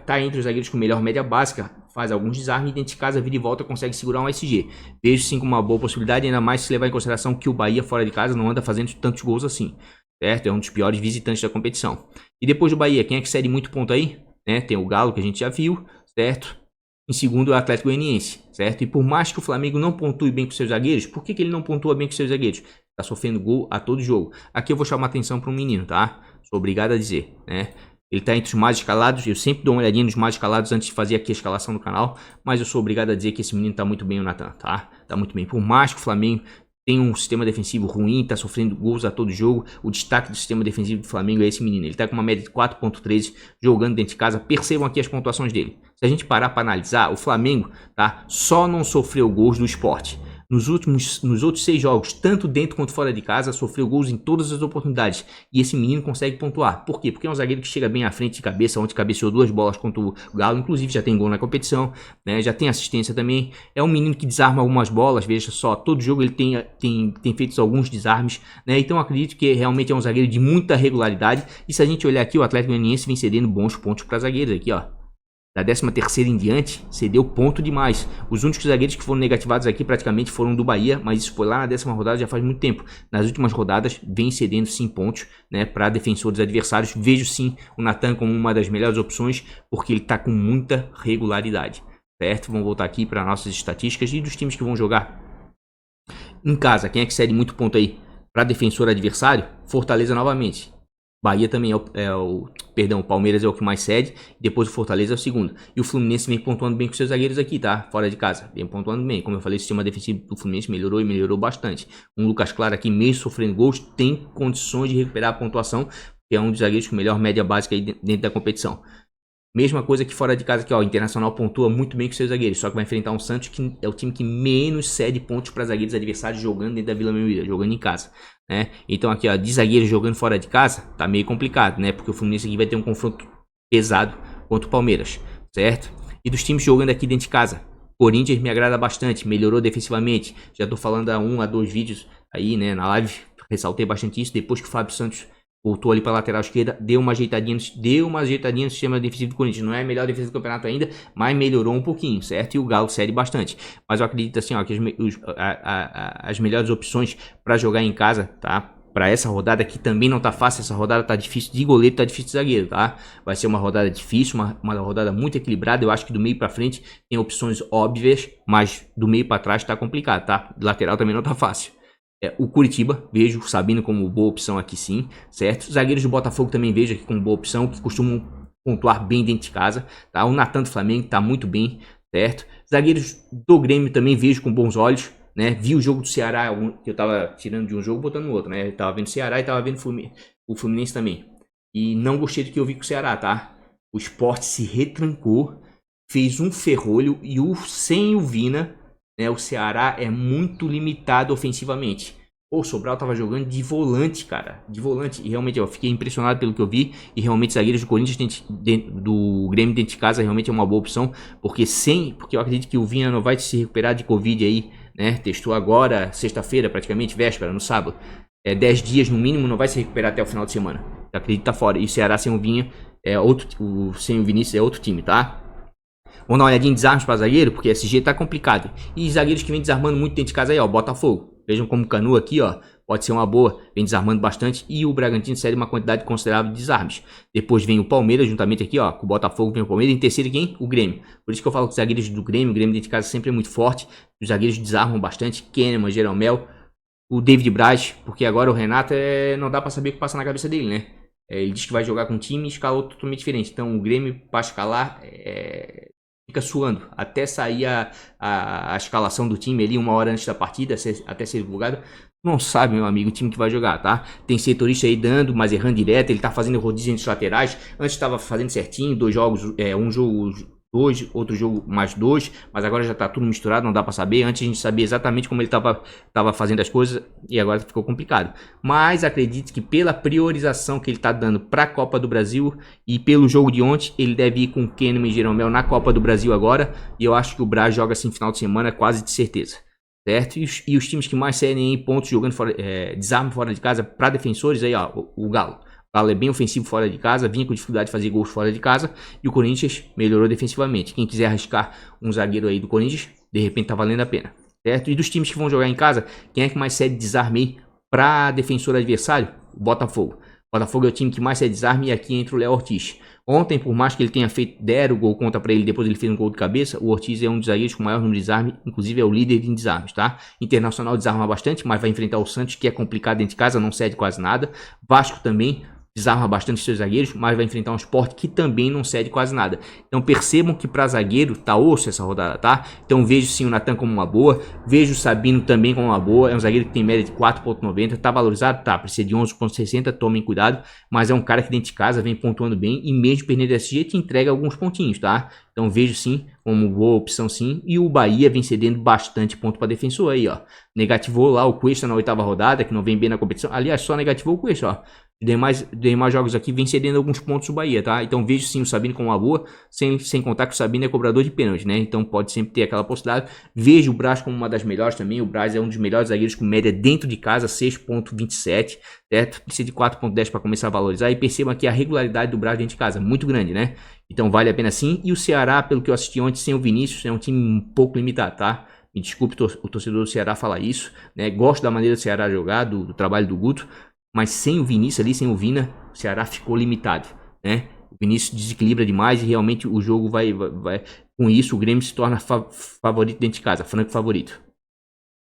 Tá entre os zagueiros com melhor média básica, faz alguns desarmes e dentro de casa, vira e volta, consegue segurar um SG. Vejo sim como uma boa possibilidade, ainda mais se levar em consideração que o Bahia fora de casa não anda fazendo tantos gols assim, certo? É um dos piores visitantes da competição. E depois do Bahia, quem é que cede muito ponto aí? Né? Tem o Galo, que a gente já viu, certo? Em segundo, o Atlético Goianiense, certo? E por mais que o Flamengo não pontue bem com seus zagueiros, por que ele não pontua bem com seus zagueiros? Tá sofrendo gol a todo jogo. Aqui eu vou chamar atenção para um menino, tá? Sou obrigado a dizer, né? Ele tá entre os mais escalados, eu sempre dou uma olhadinha nos mais escalados antes de fazer aqui a escalação do canal, mas eu sou obrigado a dizer que esse menino tá muito bem, o Nathan, tá? Tá muito bem. Por mais que o Flamengo tem um sistema defensivo ruim, tá sofrendo gols a todo jogo, o destaque do sistema defensivo do Flamengo é esse menino. Ele tá com uma média de 4.13 jogando dentro de casa. Percebam aqui as pontuações dele. Se a gente parar para analisar, o Flamengo, tá, só não sofreu gols do Sport. Nos outros 6 jogos, tanto dentro quanto fora de casa, sofreu gols em todas as oportunidades. E esse menino consegue pontuar. Por quê? Porque é um zagueiro que chega bem à frente de cabeça, onde cabeceou 2 bolas contra o Galo. Inclusive já tem gol na competição, né? Já tem assistência também. É um menino que desarma algumas bolas, veja só. Todo jogo ele tem feito alguns desarmes, né? Então acredito que realmente é um zagueiro de muita regularidade. E se a gente olhar aqui, o Atlético Goianiense vem cedendo bons pontos para zagueiros aqui, ó. Da 13ª em diante, cedeu ponto demais. Os únicos zagueiros que foram negativados aqui praticamente foram do Bahia, mas isso foi lá na 10ª rodada, já faz muito tempo. Nas últimas rodadas, vem cedendo sim pontos, né, para defensores adversários. Vejo sim o Nathan como uma das melhores opções, porque ele está com muita regularidade, certo? Vamos voltar aqui para nossas estatísticas e dos times que vão jogar em casa. Quem é que cede muito ponto aí para defensor adversário? Fortaleza novamente. Bahia também o Palmeiras é o que mais cede, depois o Fortaleza é o segundo. E o Fluminense vem pontuando bem com seus zagueiros aqui, tá? Fora de casa, vem pontuando bem. Como eu falei, o sistema defensivo do Fluminense melhorou e melhorou bastante. Um Lucas Claro aqui, mesmo sofrendo gols, tem condições de recuperar a pontuação, que é um dos zagueiros com melhor média básica aí dentro da competição. Mesma coisa que fora de casa aqui, ó, o Internacional pontua muito bem com seus zagueiros, só que vai enfrentar um Santos que é o time que menos cede pontos para zagueiros adversários jogando dentro da Vila Belmiro, jogando em casa, né? Então aqui, ó, de zagueiros jogando fora de casa, tá meio complicado, né? Porque o Fluminense aqui vai ter um confronto pesado contra o Palmeiras, certo? E dos times jogando aqui dentro de casa, Corinthians me agrada bastante, melhorou defensivamente, já tô falando há 1 a 2 vídeos aí, né, na live, ressaltei bastante isso, depois que o Fábio Santos voltou ali para a lateral esquerda, deu uma ajeitadinha no sistema defensivo do Corinthians. Não é a melhor defesa do campeonato ainda, mas melhorou um pouquinho, certo? E o Galo cede bastante. Mas eu acredito assim, ó, que as melhores opções para jogar em casa, tá? Para essa rodada que também não tá fácil, essa rodada tá difícil de goleiro, tá difícil de zagueiro, tá? Vai ser uma rodada difícil, uma rodada muito equilibrada. Eu acho que do meio para frente tem opções óbvias, mas do meio para trás tá complicado, tá? Lateral também não tá fácil. O Curitiba, vejo o Sabino como boa opção aqui sim, certo? Os zagueiros do Botafogo também vejo aqui como boa opção, que costumam pontuar bem dentro de casa, tá? O Nathan do Flamengo tá muito bem, certo? Zagueiros do Grêmio também vejo com bons olhos, né? Vi o jogo do Ceará, que eu tava tirando de um jogo botando no outro, né? Eu tava vendo o Ceará e tava vendo o Fluminense também. E não gostei do que eu vi com o Ceará, tá? O Sport se retrancou, fez um ferrolho e sem o Vina, né, o Ceará é muito limitado ofensivamente. O Sobral tava jogando de volante, cara. De volante. E realmente eu fiquei impressionado pelo que eu vi. E realmente os zagueiros do Corinthians do Grêmio dentro de casa realmente é uma boa opção. Porque eu acredito que o Vina não vai se recuperar de Covid aí, né? Testou agora, sexta-feira, praticamente, véspera, no sábado. 10 dias no mínimo, não vai se recuperar até o final de semana. Eu acredito que tá fora. E o Ceará sem o Vinha sem o Vinícius é outro time, tá? Vamos dar uma olhadinha em desarmes para zagueiro, porque SG tá complicado. E zagueiros que vem desarmando muito dentro de casa aí, ó, Botafogo. Vejam como o Canu aqui, ó, pode ser uma boa, vem desarmando bastante. E o Bragantino cede uma quantidade considerável de desarmes. Depois vem o Palmeiras, juntamente aqui, ó, com o Botafogo vem o Palmeiras. Em terceiro quem? O Grêmio. Por isso que eu falo que os zagueiros do Grêmio, o Grêmio dentro de casa sempre é muito forte. Os zagueiros desarmam bastante. Kahneman, Jeromel, o David Braz, porque agora o Renato não dá para saber o que passa na cabeça dele, né? Ele diz que vai jogar com um time e escalou totalmente diferente. Então o Grêmio, para escalar, fica suando até sair a escalação do time ali 1 hora antes da partida, até ser divulgado. Não sabe, meu amigo, o time que vai jogar, tá? Tem setorista aí dando, mas errando direto. Ele tá fazendo rodízio entre os laterais. Antes estava fazendo certinho, 2 jogos, um jogo 2, outro jogo mais 2, mas agora já tá tudo misturado, não dá para saber. Antes a gente sabia exatamente como ele tava fazendo as coisas e agora ficou complicado. Mas acredito que pela priorização que ele tá dando para a Copa do Brasil e pelo jogo de ontem, ele deve ir com o Kahneman e Jeromel na Copa do Brasil agora, e eu acho que o Braz joga assim final de semana quase de certeza. certo? E os times que mais cedem em pontos jogando fora, desarme fora de casa para defensores, aí ó, o Galo. O Galo é bem ofensivo fora de casa, vinha com dificuldade de fazer gols fora de casa, e o Corinthians melhorou defensivamente. Quem quiser arriscar um zagueiro aí do Corinthians, de repente tá valendo a pena, certo? E dos times que vão jogar em casa, quem é que mais cede desarme aí para defensor adversário? O Botafogo. O Botafogo é o time que mais cede desarme, e aqui entra o Léo Ortiz. Ontem, por mais que ele tenha deram o gol contra para ele, depois ele fez um gol de cabeça, o Ortiz é um dos zagueiros com maior número de desarme, inclusive é o líder em desarmes, tá? Internacional desarma bastante, mas vai enfrentar o Santos, que é complicado dentro de casa, não cede quase nada. Vasco também desarma bastante seus zagueiros, mas vai enfrentar um Sport que também não cede quase nada. Então percebam que para zagueiro tá osso essa rodada, tá? Então vejo sim o Natan como uma boa, vejo o Sabino também como uma boa, é um zagueiro que tem média de 4.90, tá valorizado? Tá, precisa de 11.60, tomem cuidado, mas é um cara que dentro de casa vem pontuando bem e mesmo perdendo SG te entrega alguns pontinhos, tá? Então vejo sim como boa opção sim, e o Bahia vem cedendo bastante ponto para defensor aí, ó. Negativou lá o Cuesta na 8ª rodada, que não vem bem na competição, aliás, só negativou o Cuesta, ó. Demais jogos aqui vem cedendo alguns pontos o Bahia, tá? Então vejo sim o Sabino como uma boa, sem contar que o Sabino é cobrador de pênalti, né? Então pode sempre ter aquela possibilidade. Vejo o Braz como uma das melhores também. O Braz é um dos melhores zagueiros com média dentro de casa, 6.27, certo? Precisa de 4.10 para começar a valorizar. E perceba que a regularidade do Braz dentro de casa é muito grande, né? Então vale a pena sim. E o Ceará, pelo que eu assisti ontem, sem o Vinícius, é um time um pouco limitado, tá? Me desculpe o torcedor do Ceará falar isso, né? Gosto da maneira do Ceará jogar, do trabalho do Guto. Mas sem o Vinícius ali, sem o Vina, o Ceará ficou limitado, né? O Vinícius desequilibra demais e realmente o jogo vai com isso o Grêmio se torna favorito dentro de casa, franco favorito.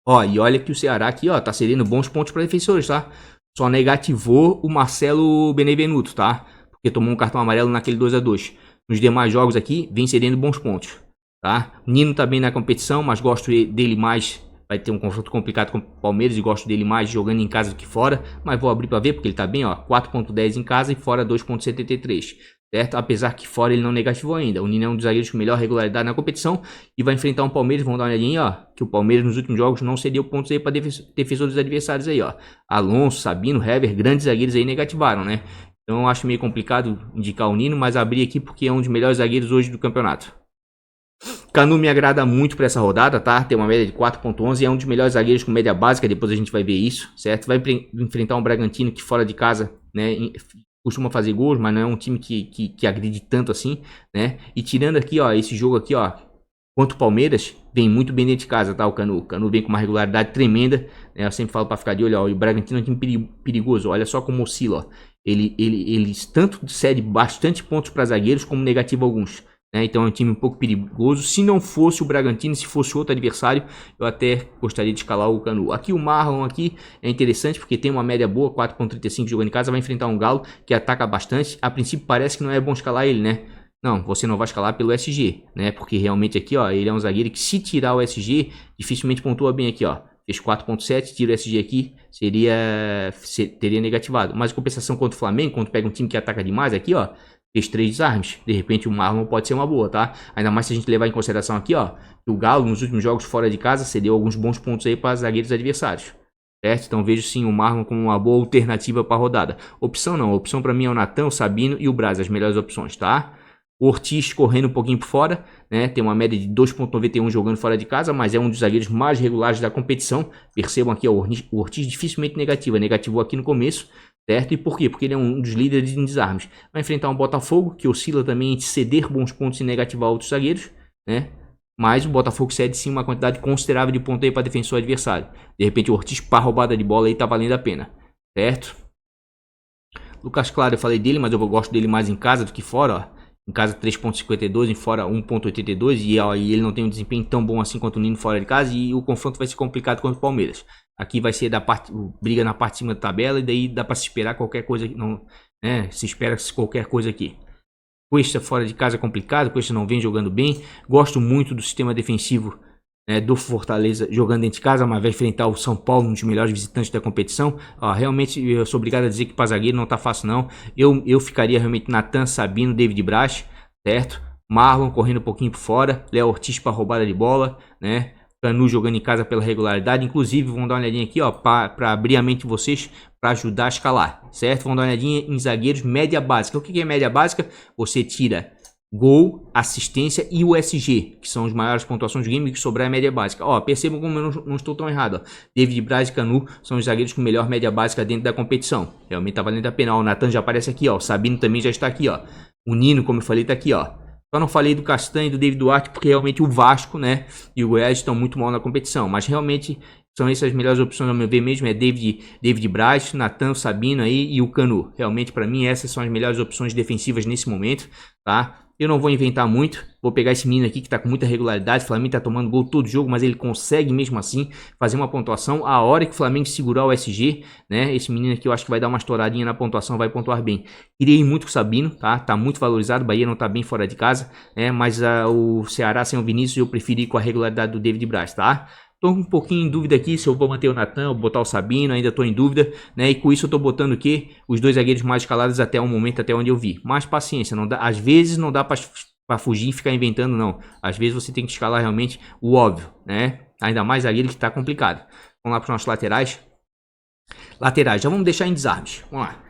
Ó, e olha que o Ceará aqui, ó, tá cedendo bons pontos para defensores, tá? Só negativou o Marcelo Benevenuto, tá? Porque tomou um cartão amarelo naquele 2-2. Nos demais jogos aqui, vem cedendo bons pontos, tá? O Nino tá bem na competição, mas gosto dele mais. Vai ter um confronto complicado com o Palmeiras e gosto dele mais jogando em casa do que fora. Mas vou abrir para ver porque ele tá bem, ó. 4.10 em casa e fora 2.73. Certo? Apesar que fora ele não negativou ainda. O Nino é um dos zagueiros com melhor regularidade na competição. E vai enfrentar um Palmeiras. Vamos dar uma olhadinha, ó. Que o Palmeiras nos últimos jogos não cedeu pontos aí para defensores adversários aí, ó. Alonso, Sabino, Hever, grandes zagueiros aí negativaram, né? Então eu acho meio complicado indicar o Nino. Mas abri aqui porque é um dos melhores zagueiros hoje do campeonato. Canu me agrada muito para essa rodada, tá? Tem uma média de 4.11 e é um dos melhores zagueiros com média básica, depois a gente vai ver isso, certo? Vai enfrentar um Bragantino que fora de casa, né, costuma fazer gols, mas não é um time que agride tanto assim, né? E tirando aqui, ó, esse jogo aqui, ó, contra o Palmeiras, vem muito bem dentro de casa, tá? O Canu vem com uma regularidade tremenda, né? Eu sempre falo para ficar de olho, ó, e o Bragantino é um time perigoso, olha só como oscila, ó. Eles tanto cede bastante pontos para zagueiros como negativo alguns. Então é um time um pouco perigoso. Se não fosse o Bragantino, se fosse outro adversário, eu até gostaria de escalar o Canu. Aqui o Marlon aqui é interessante porque tem uma média boa, 4.35 jogando em casa. Vai enfrentar um Galo que ataca bastante. A princípio parece que não é bom escalar ele, né? Não, você não vai escalar pelo SG, né? Porque realmente aqui, ó, ele é um zagueiro que se tirar o SG, dificilmente pontua bem aqui, ó. Fez 4.7, tira o SG aqui, teria negativado. Mas em compensação contra o Flamengo, quando pega um time que ataca demais aqui, ó, fez 3 desarmes. De repente o Marlon pode ser uma boa, tá? Ainda mais se a gente levar em consideração aqui, ó, que o Galo nos últimos jogos fora de casa cedeu alguns bons pontos aí para zagueiros adversários. Certo? Então vejo sim o Marlon como uma boa alternativa para a rodada. Opção não, opção para mim é o Natan, o Sabino e o Braz, as melhores opções, tá? O Ortiz correndo um pouquinho por fora, né? Tem uma média de 2.91 jogando fora de casa, mas é um dos zagueiros mais regulares da competição. Percebam aqui, ó, o Ortiz dificilmente negativo, negativou aqui no começo, certo? E por quê? Porque ele é um dos líderes em desarmes. Vai enfrentar um Botafogo, que oscila também entre ceder bons pontos e negativar outros zagueiros, né? Mas o Botafogo cede sim uma quantidade considerável de pontos aí para defensor adversário. De repente o Ortiz para roubada de bola aí tá valendo a pena, certo? Lucas Claro, eu falei dele, mas eu gosto dele mais em casa do que fora, ó. Em casa 3.52, em fora 1.82 e ele não tem um desempenho tão bom assim quanto o Nino fora de casa e o confronto vai ser complicado contra o Palmeiras. Aqui vai ser briga na parte de cima da tabela e daí dá para se esperar qualquer coisa, não, né? Se espera qualquer coisa aqui. Cuesta fora de casa é complicado, Cuesta não vem jogando bem. Gosto muito do sistema defensivo, né, do Fortaleza jogando dentro de casa, mas vai enfrentar o São Paulo, um dos melhores visitantes da competição. Realmente eu sou obrigado a dizer que para zagueiro não tá fácil não. Eu ficaria realmente Natan, Sabino, David Braz, certo? Marlon correndo um pouquinho por fora, Léo Ortiz para roubada de bola, né? Canu jogando em casa pela regularidade. Inclusive, vamos dar uma olhadinha aqui, ó, para abrir a mente de vocês, para ajudar a escalar, certo? Vamos dar uma olhadinha em zagueiros média básica. O que é média básica? Você tira gol, assistência e o SG, que são as maiores pontuações do game, que sobrar é a média básica. Ó, percebam como eu não estou tão errado. Ó. David Braz e Canu são os zagueiros com melhor média básica dentro da competição. Realmente tá valendo a pena. Ó, o Nathan já aparece aqui, ó. O Sabino também já está aqui, ó. O Nino, como eu falei, tá aqui, ó. Só não falei do Castanho e do David Duarte, porque realmente o Vasco, né, e o Goiás estão muito mal na competição. Mas realmente são essas as melhores opções, ao meu ver mesmo, é David Braz, Nathan, Sabino aí e o Canu. Realmente, para mim, essas são as melhores opções defensivas nesse momento, tá? Eu não vou inventar muito, vou pegar esse menino aqui que tá com muita regularidade, o Flamengo tá tomando gol todo jogo, mas ele consegue mesmo assim fazer uma pontuação. A hora que o Flamengo segurar o SG, né, esse menino aqui eu acho que vai dar uma estouradinha na pontuação, vai pontuar bem. Queria muito com o Sabino, tá? Tá muito valorizado, o Bahia não tá bem fora de casa, né, mas o Ceará sem o Vinícius eu preferi com a regularidade do David Braz, tá? Tô um pouquinho em dúvida aqui se eu vou manter o Nathan ou botar o Sabino, ainda tô em dúvida, né? E com isso eu tô botando o quê? Os dois zagueiros mais escalados até o momento, até onde eu vi. Mas paciência, não dá, às vezes não dá pra fugir e ficar inventando, não. Às vezes você tem que escalar realmente o óbvio, né? Ainda mais zagueiro que tá complicado. Vamos lá para os nossos laterais. Laterais, já vamos deixar em desarmes. Vamos lá.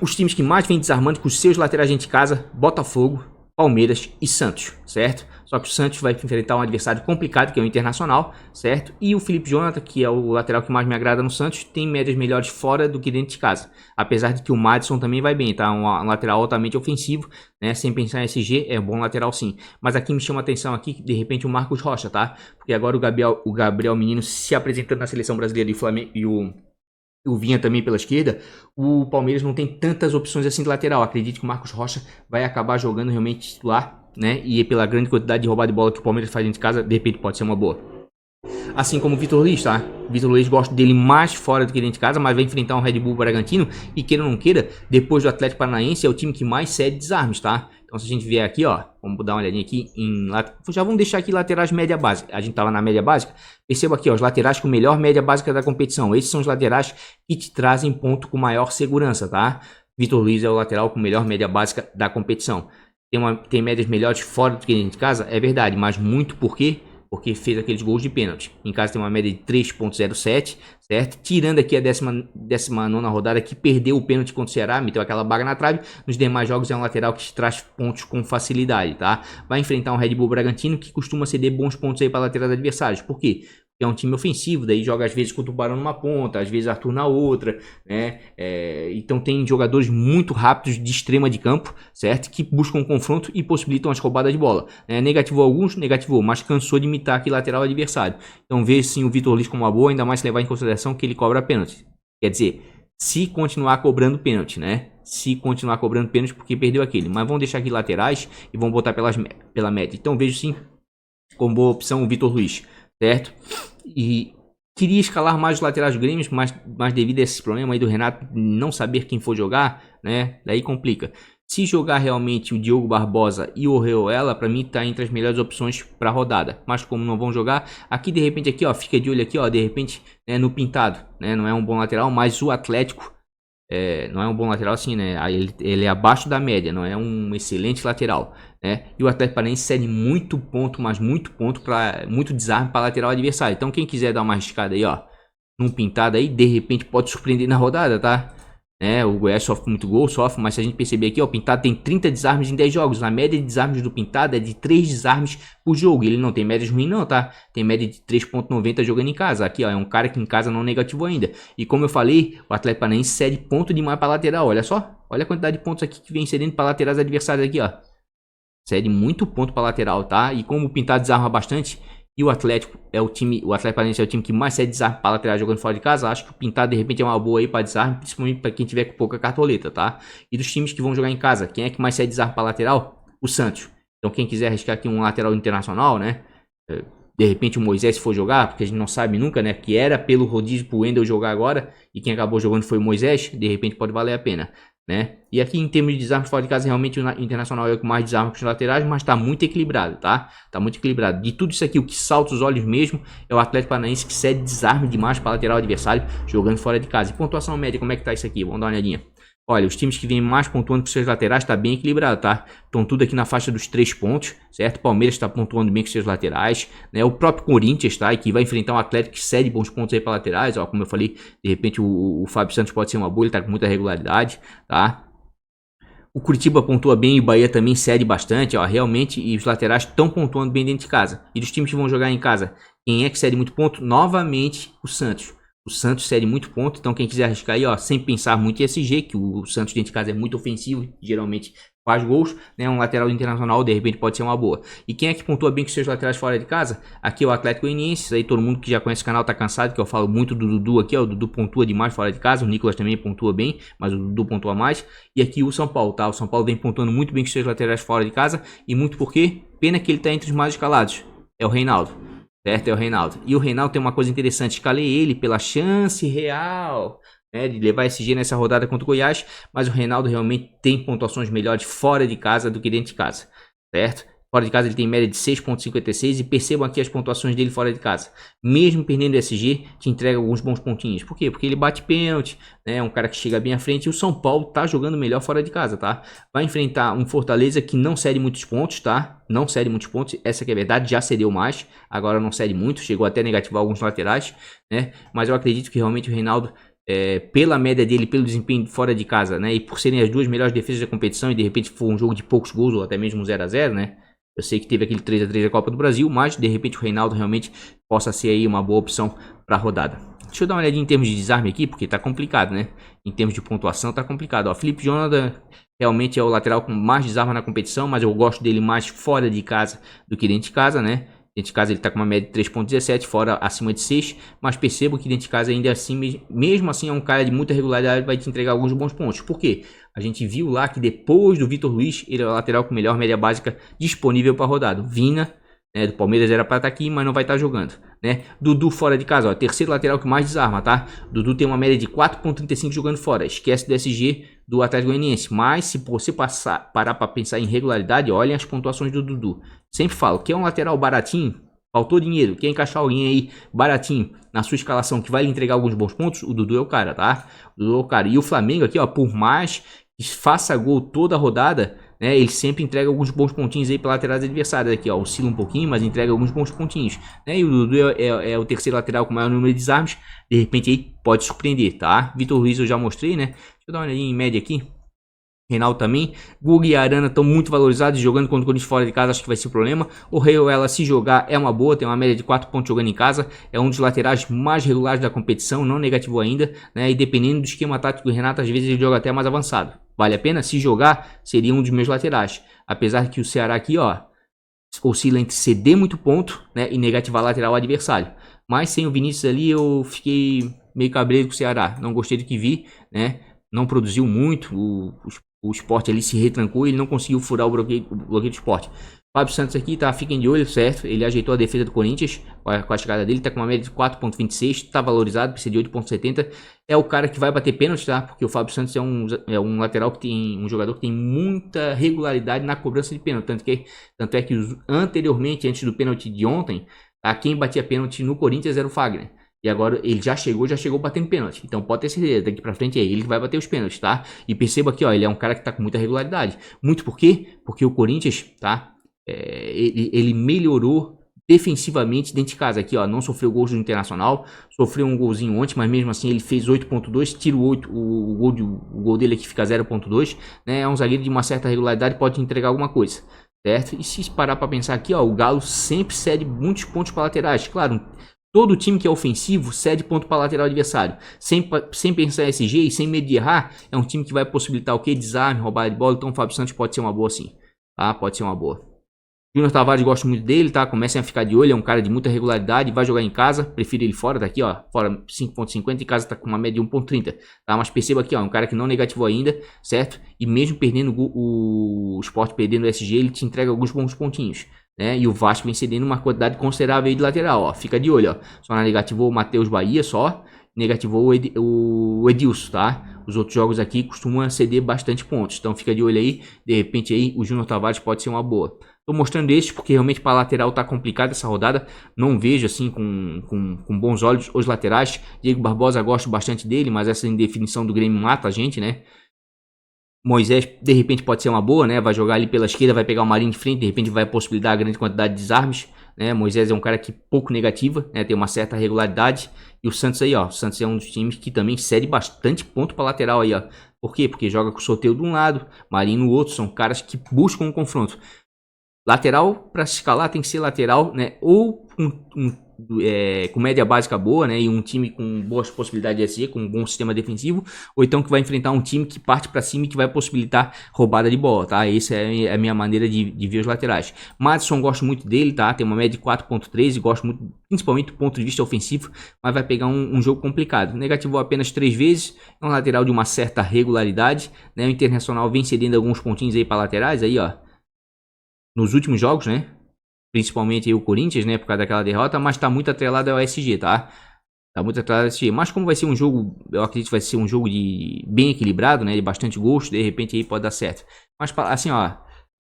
Os times que mais vêm desarmando com os seus laterais dentro de casa, Botafogo, Palmeiras e Santos, certo? Só que o Santos vai enfrentar um adversário complicado, que é o Internacional, certo? E o Felipe Jonathan, que é o lateral que mais me agrada no Santos, tem médias melhores fora do que dentro de casa. Apesar de que o Madison também vai bem, tá? Um lateral altamente ofensivo, né? Sem pensar em SG, é um bom lateral sim. Mas aqui me chama a atenção aqui, de repente, o Marcos Rocha, tá? Porque agora o Gabriel Menino se apresentando na seleção brasileira e o Flamengo e o Vinha também pela esquerda, o Palmeiras não tem tantas opções assim de lateral. Acredito que o Marcos Rocha vai acabar jogando realmente titular, né? E pela grande quantidade de roubada de bola que o Palmeiras faz dentro de casa, de repente pode ser uma boa. Assim como o Vitor Luiz, tá? O Vitor Luiz gosta dele mais fora do que dentro de casa, mas vai enfrentar um Red Bull Bragantino e queira ou não queira, depois do Atlético Paranaense é o time que mais cede desarmes, tá? Então se a gente vier aqui, ó, vamos dar uma olhadinha aqui já vamos deixar aqui laterais média básica. A gente tava na média básica. Perceba aqui, ó, os laterais com melhor média básica da competição. Esses são os laterais que te trazem ponto com maior segurança, tá? Vitor Luiz é o lateral com melhor média básica da competição. Tem médias melhores fora do que dentro de casa? É verdade, mas muito por quê? Porque fez aqueles gols de pênalti. Em casa tem uma média de 3.07, certo? Tirando aqui a 19ª rodada que perdeu o pênalti contra o Ceará, meteu aquela baga na trave. Nos demais jogos é um lateral que traz pontos com facilidade, tá? Vai enfrentar um Red Bull Bragantino que costuma ceder bons pontos aí para laterais adversários. Por quê? É um time ofensivo, daí joga às vezes com o Tubarão numa ponta, às vezes Arthur na outra, né? Então tem jogadores muito rápidos de extrema de campo, certo? Que buscam um confronto e possibilitam as roubadas de bola. Negativou alguns, negativou, mas cansou de imitar aquele lateral adversário. Então vejo sim o Vitor Luiz como uma boa, ainda mais se levar em consideração que ele cobra pênalti. Quer dizer, se continuar cobrando pênalti, né? Se continuar cobrando pênalti porque perdeu aquele. Mas vamos deixar aqui laterais e vamos botar pela média. Então vejo sim como boa opção o Vitor Luiz, certo? E queria escalar mais os laterais do Grêmio, mas devido a esse problema aí do Renato não saber quem for jogar, né? Daí complica. Se jogar realmente o Diogo Barbosa e o Orejuela, para mim tá entre as melhores opções para rodada. Mas como não vão jogar, aqui de repente aqui, ó, fica de olho aqui, ó, de repente, né, no Pintado, né? Não é um bom lateral, mas o Atlético não é um bom lateral assim, né? Ele é abaixo da média, não é um excelente lateral, né? E o Atlético Paranaense cede muito ponto, mas muito ponto para muito desarme para lateral adversário. Então quem quiser dar uma arriscada aí, ó, num Pintado aí, de repente pode surpreender na rodada, tá? O Goiás sofre muito gol, mas se a gente perceber aqui, ó, o Pintado tem 30 desarmes em 10 jogos. A média de desarmes do Pintado é de 3 desarmes por jogo. Ele não tem médias ruins não, tá? Tem média de 3.90 jogando em casa. Aqui, ó, é um cara que em casa não negativou ainda. E como eu falei, o Atlético Paranaense cede ponto demais para lateral. Olha só, olha a quantidade de pontos aqui que vem cedendo para laterais adversários aqui, ó. Cede muito ponto para lateral, tá? E como o Pintado desarma bastante, e o Atlético Paranaense é o time que mais cede desarme para lateral jogando fora de casa, acho que o Pintado de repente é uma boa aí para desarme, principalmente para quem tiver com pouca cartoleta, tá? E dos times que vão jogar em casa, quem é que mais cede desarme para lateral? O Santos. Então quem quiser arriscar aqui um lateral internacional, né? De repente o Moisés se for jogar, porque a gente não sabe nunca, né? Que era pelo rodízio pro Wendel jogar agora, e quem acabou jogando foi o Moisés, de repente pode valer a pena, né? E aqui em termos de desarme fora de casa, realmente o Internacional é o que mais desarma com os laterais, mas tá muito equilibrado, tá? Tá muito equilibrado. De tudo isso aqui, o que salta os olhos mesmo é o Atlético Paranaense, que cede desarme demais para lateral adversário jogando fora de casa. E pontuação média, como é que tá isso aqui? Vamos dar uma olhadinha. Olha, os times que vêm mais pontuando com seus laterais tá bem equilibrado, tá? Estão tudo aqui na faixa dos 3 pontos, certo? Palmeiras está pontuando bem com seus laterais, né? O próprio Corinthians, tá? E que vai enfrentar um Atlético que cede bons pontos aí para laterais, ó. Como eu falei, de repente o Fábio Santos pode ser uma boa, ele tá com muita regularidade, tá? O Curitiba pontua bem e o Bahia também cede bastante, ó, realmente, e os laterais estão pontuando bem dentro de casa. E dos times que vão jogar em casa, quem é que cede muito ponto? Novamente, o Santos. O Santos cede muito ponto, então quem quiser arriscar aí, ó, sem pensar muito em SG, que o Santos dentro de casa é muito ofensivo, geralmente faz gols, né? Um lateral do Internacional de repente pode ser uma boa. E quem é que pontua bem com seus laterais fora de casa? Aqui é o Atlético Goianiense, aí todo mundo que já conhece o canal tá cansado, que eu falo muito do Dudu aqui, ó, o Dudu pontua demais fora de casa, o Nicolas também pontua bem, mas o Dudu pontua mais. E aqui o São Paulo, tá? O São Paulo vem pontuando muito bem com seus laterais fora de casa, e muito porque, pena que ele tá entre os mais escalados, é o Reinaldo. Certo? É o Reinaldo. E o Reinaldo tem uma coisa interessante, escalei ele pela chance real, né, de levar SG nessa rodada contra o Goiás, mas o Reinaldo realmente tem pontuações melhores fora de casa do que dentro de casa, certo? Fora de casa ele tem média de 6.56 e percebam aqui as pontuações dele fora de casa. Mesmo perdendo SG, te entrega alguns bons pontinhos. Por quê? Porque ele bate pênalti, né? É um cara que chega bem à frente e o São Paulo tá jogando melhor fora de casa, tá? Vai enfrentar um Fortaleza que não cede muitos pontos, tá? Não cede muitos pontos, essa que é a verdade, já cedeu mais, agora não cede muito, chegou até a negativar alguns laterais, né? Mas eu acredito que realmente o Reinaldo, pela média dele, pelo desempenho fora de casa, né? E por serem as duas melhores defesas da competição e de repente for um jogo de poucos gols ou até mesmo 0 a 0, né? Eu sei que teve aquele 3 a 3 da Copa do Brasil, mas de repente o Reinaldo realmente possa ser aí uma boa opção para a rodada. Deixa eu dar uma olhadinha em termos de desarme aqui, porque tá complicado, né? Em termos de pontuação tá complicado. Ó, Felipe Jonathan realmente é o lateral com mais desarme na competição, mas eu gosto dele mais fora de casa do que dentro de casa, né? Dentro de casa ele está com uma média de 3.17, fora acima de 6, mas percebo que dentro de casa ainda assim, mesmo assim é um cara de muita regularidade, vai te entregar alguns bons pontos. Por quê? A gente viu lá que depois do Vitor Luiz, ele é o lateral com melhor média básica disponível para rodada. Vina, né, do Palmeiras era para estar aqui, mas não vai estar jogando, né? Dudu fora de casa, ó, terceiro lateral que mais desarma, tá? Dudu tem uma média de 4.35 jogando fora, esquece do SG do Atlético Goianiense, mas se você parar para pensar em regularidade, olhem as pontuações do Dudu. Sempre falo, que é um lateral baratinho, faltou dinheiro, quer encaixar alguém aí baratinho na sua escalação que vai lhe entregar alguns bons pontos, o Dudu é o cara, tá? O Dudu é o cara. E o Flamengo aqui, ó, por mais que faça gol toda a rodada, né, ele sempre entrega alguns bons pontinhos aí para laterais adversários aqui, ó, oscila um pouquinho, mas entrega alguns bons pontinhos, né, e o Dudu é o terceiro lateral com maior número de desarmes, de repente aí pode surpreender, tá? Vitor Luiz eu já mostrei, né, deixa eu dar uma olhadinha em média aqui, Reinaldo também, Guga e Arana estão muito valorizados, jogando contra o Corinthians fora de casa, acho que vai ser o problema. O Reuela, se jogar, é uma boa, tem uma média de 4 pontos jogando em casa, é um dos laterais mais regulares da competição, não negativo ainda, né? E dependendo do esquema tático do Renato, às vezes ele joga até mais avançado. Vale a pena? Se jogar, seria um dos meus laterais. Apesar que o Ceará aqui, ó, oscila entre ceder muito ponto, né, e negativar lateral adversário. Mas sem o Vinícius ali, eu fiquei meio cabreiro com o Ceará, não gostei do que vi, né? Não produziu muito, o Sport ali se retrancou e ele não conseguiu furar o bloqueio do Sport. Fábio Santos aqui, tá? Fiquem de olho, certo? Ele ajeitou a defesa do Corinthians com a chegada dele, tá com uma média de 4.26, tá valorizado, precisa de 8.70. É o cara que vai bater pênalti, tá? Porque o Fábio Santos é um lateral que tem, um jogador que tem muita regularidade na cobrança de pênalti. Tanto é que anteriormente, antes do pênalti de ontem, tá? Quem batia pênalti no Corinthians era o Fagner. E agora ele já chegou batendo pênalti. Então pode ter certeza, daqui pra frente é ele que vai bater os pênaltis, tá? E perceba aqui, ó, ele é um cara que tá com muita regularidade. Muito por quê? Porque o Corinthians, tá? Ele melhorou defensivamente dentro de casa. Aqui, ó, não sofreu gols do Internacional. Sofreu um golzinho ontem, mas mesmo assim ele fez 8.2. Tira o 8, o gol dele aqui fica 0.2. Né? É um zagueiro de uma certa regularidade, pode entregar alguma coisa. Certo? E se parar pra pensar aqui, ó, o Galo sempre cede muitos pontos para laterais. Claro, todo time que é ofensivo cede ponto para lateral adversário. Sem pensar em SG e sem medo de errar, é um time que vai possibilitar o quê? Desarme, roubada de bola. Então o Fábio Santos pode ser uma boa sim. Tá? Pode ser uma boa. Júnior Tavares, gosto muito dele, tá? Comecem a ficar de olho, é um cara de muita regularidade, vai jogar em casa, prefiro ele fora, daqui, ó, fora 5.50, em casa tá com uma média de 1.30, tá? Mas perceba aqui, ó, um cara que não negativou ainda, certo? E mesmo perdendo o Sport, perdendo o SG, ele te entrega alguns bons pontinhos, né? E o Vasco vem cedendo uma quantidade considerável aí de lateral, ó, fica de olho, ó. Só não negativou o Matheus Bahia, só negativou o Edilson, tá? Os outros jogos aqui costumam ceder bastante pontos, então fica de olho aí, de repente aí o Júnior Tavares pode ser uma boa. Tô mostrando esses porque realmente para lateral tá complicado essa rodada. Não vejo assim com bons olhos os laterais. Diego Barbosa, gosto bastante dele, mas essa indefinição do Grêmio mata a gente, né? Moisés, de repente, pode ser uma boa, né? Vai jogar ali pela esquerda, vai pegar o Marinho de frente, de repente vai possibilitar a grande quantidade de desarmes, né? Moisés é um cara que pouco negativa, né? Tem uma certa regularidade. E o Santos aí, ó. O Santos é um dos times que também cede bastante ponto para lateral aí, ó. Por quê? Porque joga com o Soteldo de um lado, Marinho no outro, são caras que buscam um confronto. Lateral, para se escalar, tem que ser lateral, né? Ou com média básica boa, né? E um time com boas possibilidades de SG, com um bom sistema defensivo. Ou então que vai enfrentar um time que parte para cima e que vai possibilitar roubada de bola, tá? Essa é a minha maneira de ver os laterais. Madison, gosto muito dele, tá? Tem uma média de 4.3 e gosto muito, principalmente do ponto de vista ofensivo, mas vai pegar um jogo complicado. Negativou apenas 3 vezes, é um lateral de uma certa regularidade, né? O Internacional vem cedendo alguns pontinhos aí para laterais, aí, ó. Nos últimos jogos, né? Principalmente aí o Corinthians, né? Por causa daquela derrota, mas tá muito atrelado ao SG, tá? Tá muito atrelado ao SG. Mas como vai ser um jogo, eu acredito que vai ser um jogo bem equilibrado, né? De bastante gosto, de repente aí pode dar certo. Mas assim, ó,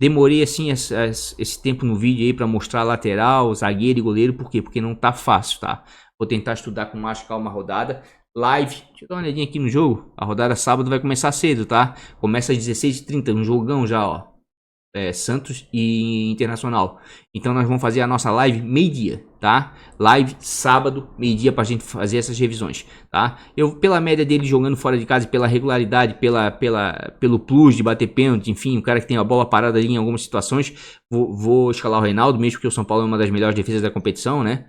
demorei assim esse tempo no vídeo aí pra mostrar lateral, zagueiro e goleiro. Por quê? Porque não tá fácil, tá? Vou tentar estudar com mais calma a rodada. Live, deixa eu dar uma olhadinha aqui no jogo. A rodada sábado vai começar cedo, tá? Começa às 16h30, um jogão já, ó. Santos e Internacional. Então nós vamos fazer a nossa live meio-dia, tá? Live sábado, meio-dia, pra gente fazer essas revisões, tá? Eu, pela média dele jogando fora de casa, pela regularidade, pelo plus de bater pênalti, enfim, o cara que tem a bola parada ali em algumas situações, vou escalar o Reinaldo, mesmo porque o São Paulo é uma das melhores defesas da competição, né?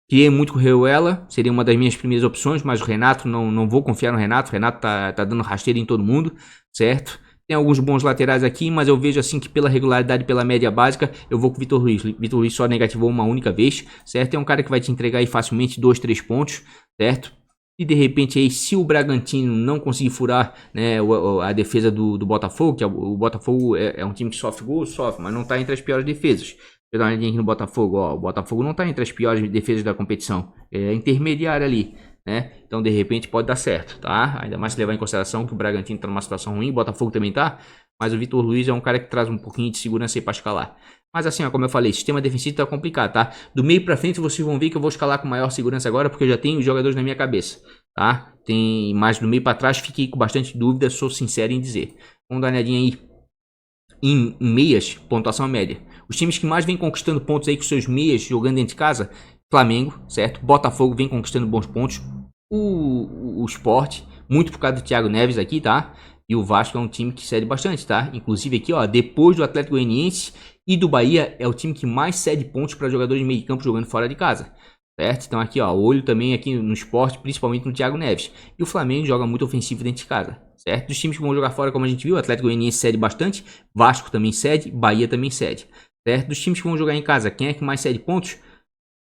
Queria muito com o Reuela, seria uma das minhas primeiras opções, mas o Renato, não vou confiar no Renato. O Renato tá dando rasteira em todo mundo, certo? Tem alguns bons laterais aqui, mas eu vejo assim que pela regularidade, pela média básica, eu vou com o Vitor Luiz. Vitor Luiz só negativou uma única vez, certo? É um cara que vai te entregar aí facilmente 2, 3 pontos, certo? E de repente aí, se o Bragantino não conseguir furar, né, a defesa do Botafogo, que o Botafogo é um time que sofre gol, sofre, mas não está entre as piores defesas. Deixa eu dar uma olhadinha aqui no Botafogo, ó, o Botafogo não está entre as piores defesas da competição, é intermediário ali. Né? Então de repente pode dar certo, tá? Ainda mais se levar em consideração que o Bragantino está numa situação ruim, o Botafogo também tá, mas o Vitor Luiz é um cara que traz um pouquinho de segurança aí para escalar. Mas assim, ó, como eu falei, sistema defensivo tá complicado, tá? Do meio para frente vocês vão ver que eu vou escalar com maior segurança agora, porque eu já tenho os jogadores na minha cabeça, tá? Tem mais do meio para trás, fiquei com bastante dúvida, sou sincero em dizer. Vamos dar uma olhadinha aí em meias, pontuação média. Os times que mais vêm conquistando pontos aí com seus meias jogando dentro de casa, Flamengo, certo? Botafogo vem conquistando bons pontos. O Sport, muito por causa do Thiago Neves aqui, tá? E o Vasco é um time que cede bastante, tá? Inclusive aqui, ó, depois do Atlético Goianiense e do Bahia, é o time que mais cede pontos para jogadores de meio campo jogando fora de casa, certo? Então aqui, ó, olho também aqui no Sport, principalmente no Thiago Neves. E o Flamengo joga muito ofensivo dentro de casa, certo? Dos times que vão jogar fora, como a gente viu, o Atlético Goianiense cede bastante, Vasco também cede, Bahia também cede, certo? Dos times que vão jogar em casa, quem é que mais cede pontos?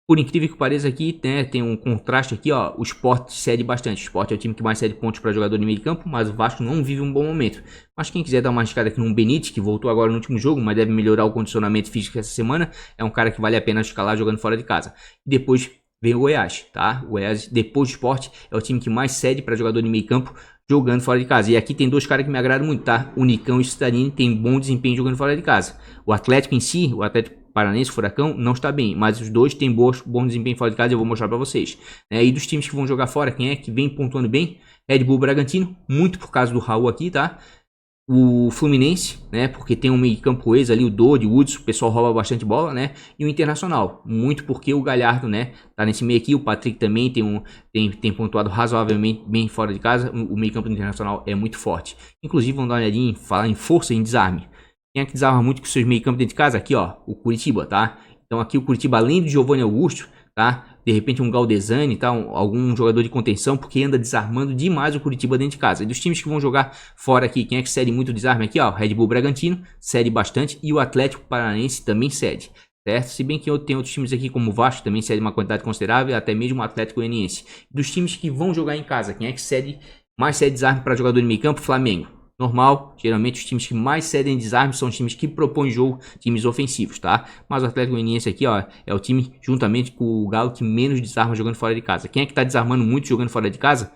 Por incrível que pareça aqui, né, tem um contraste aqui, ó, o Sport cede bastante. O Sport é o time que mais cede pontos para jogador de meio campo, mas o Vasco não vive um bom momento. Mas quem quiser dar uma escada aqui no Benítez, que voltou agora no último jogo, mas deve melhorar o condicionamento físico essa semana, é um cara que vale a pena escalar jogando fora de casa. E depois vem o Goiás, tá? O Goiás, depois do Sport, é o time que mais cede para jogador de meio campo jogando fora de casa. E aqui tem dois caras que me agradam muito, tá? O Nicão e o Cittadini tem bom desempenho jogando fora de casa. O Atlético em si, o Atlético Paranense, Furacão, não está bem, mas os dois têm bom desempenho fora de casa, eu vou mostrar para vocês. E dos times que vão jogar fora, quem é que vem pontuando bem? Red Bull Bragantino, muito por causa do Raul aqui, tá? O Fluminense, né? Porque tem um meio campo coeso ali, o Dodi, o Hudson, o pessoal rouba bastante bola, né? E o Internacional, muito porque o Galhardo, né? Tá nesse meio aqui, o Patrick também tem pontuado razoavelmente bem fora de casa. O meio campo do Internacional é muito forte. Inclusive, vamos dar uma olhadinha, falar em força e em desarme. Quem é que desarma muito com seus meio campo dentro de casa? Aqui, ó, o Curitiba, tá? Então aqui o Curitiba, além do Giovanni Augusto, tá? De repente um Galdesani, tá? Algum jogador de contenção, porque anda desarmando demais o Curitiba dentro de casa. E dos times que vão jogar fora aqui, quem é que cede muito desarme aqui? Ó, Red Bull Bragantino, cede bastante. E o Atlético Paranaense também cede, certo? Se bem que tem outros times aqui como o Vasco, também cede uma quantidade considerável, até mesmo o Atlético Goianiense. Dos times que vão jogar em casa, quem é que mais cede desarme para jogador de meio campo? Flamengo. Normal, geralmente os times que mais cedem desarme são os times que propõem jogo, times ofensivos, tá? Mas o Atlético Goianiense aqui, ó, é o time, juntamente com o Galo, que menos desarma jogando fora de casa. Quem é que tá desarmando muito jogando fora de casa?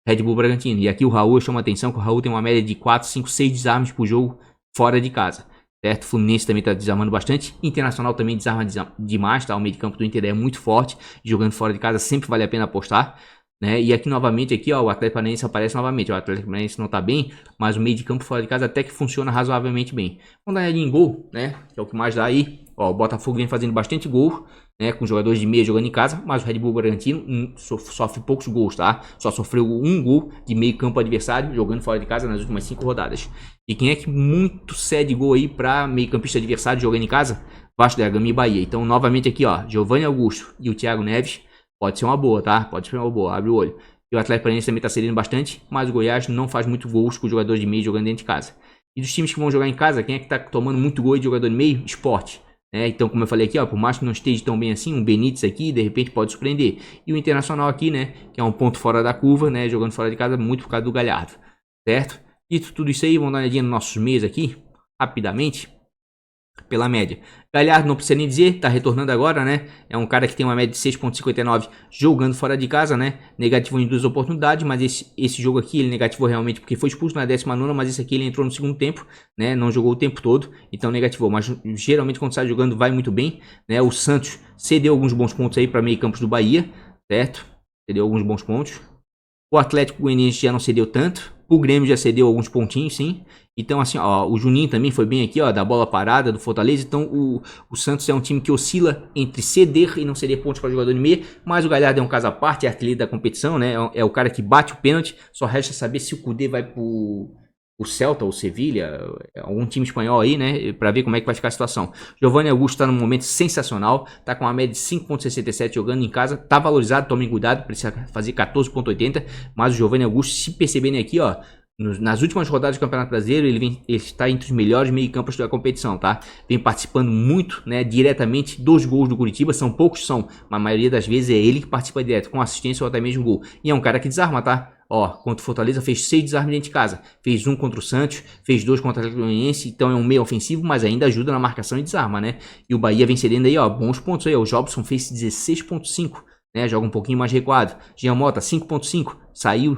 Red Bull Bragantino. E aqui o Raul, chama atenção que o Raul tem uma média de 4, 5, 6 desarmes por jogo fora de casa, certo? O Fluminense também tá desarmando bastante. Internacional também desarma demais, tá? O meio de campo do Inter é muito forte, jogando fora de casa sempre vale a pena apostar. né? E aqui novamente, aqui, ó, o Atlético Paranaense aparece novamente. O Atlético Paranaense não tá bem, mas o meio de campo fora de casa até que funciona razoavelmente bem. Vamos dar em gol, né? Que é o que mais dá aí. Ó, o Botafogo vem fazendo bastante gol, né? Com jogadores de meia jogando em casa, mas o Red Bull Bragantino sofre poucos gols, tá? Só sofreu um gol de meio campo adversário jogando fora de casa nas últimas 5 rodadas. E quem é que muito cede gol aí pra meio campista adversário jogando em casa? Vasco da Gama e Bahia. Então, novamente aqui, ó, Giovanni Augusto e o Thiago Neves. Pode ser uma boa, tá? Pode ser uma boa, abre o olho. E o Atlético Paranaense também tá cedendo bastante, mas o Goiás não faz muito gols com os jogadores de meio jogando dentro de casa. E dos times que vão jogar em casa, quem é que tá tomando muito gol de jogador de meio? Sport. Então, como eu falei aqui, ó, por mais que não esteja tão bem assim, um Benítez aqui, de repente pode surpreender. E o Internacional aqui, né, que é um ponto fora da curva, né, jogando fora de casa, muito por causa do Galhardo, certo? Dito tudo isso aí, vamos dar uma olhadinha nos nossos meios aqui, rapidamente. Pela média. Galhardo não precisa nem dizer, tá retornando agora, né? É um cara que tem uma média de 6.59 jogando fora de casa, né? Negativou em 2 oportunidades, mas esse jogo aqui ele negativou realmente porque foi expulso na 19ª, mas esse aqui ele entrou no segundo tempo, né? Não jogou o tempo todo, então negativou. Mas geralmente quando sai jogando vai muito bem, né? O Santos cedeu alguns bons pontos aí para meio campos do Bahia, certo? Cedeu alguns bons pontos. O Atlético Goianiense já não cedeu tanto. O Grêmio já cedeu alguns pontinhos, sim. Então, assim, ó, o Juninho também foi bem aqui, ó, da bola parada, do Fortaleza. Então, o Santos é um time que oscila entre ceder e não ceder pontos para jogador de meia. Mas o Galhardo é um caso à parte, é artilheiro da competição, né? É o cara que bate o pênalti. Só resta saber se o Kudê vai pro Celta ou Sevilha, algum time espanhol aí, né? Pra ver como é que vai ficar a situação. Giovanni Augusto tá num momento sensacional. Tá com uma média de 5.67 jogando em casa. Tá valorizado, tomem cuidado, precisa fazer 14.80. Mas o Giovanni Augusto, se perceberem aqui, ó, nas últimas rodadas do Campeonato Brasileiro, ele está entre os melhores meio-campos da competição, tá? Vem participando muito, né, diretamente dos gols do Curitiba. São poucos, mas a maioria das vezes é ele que participa direto, com assistência ou até mesmo gol. E é um cara que desarma, tá? Ó, contra o Fortaleza fez 6 desarmes dentro de casa. Fez 1 contra o Santos, fez 2 contra o Atlético Goianiense. Então é um meio ofensivo, mas ainda ajuda na marcação e desarma, né? E o Bahia vem cedendo aí, ó, bons pontos aí. O Jobson fez 16.5. Né, joga um pouquinho mais recuado. Jean Mota 5.5, saiu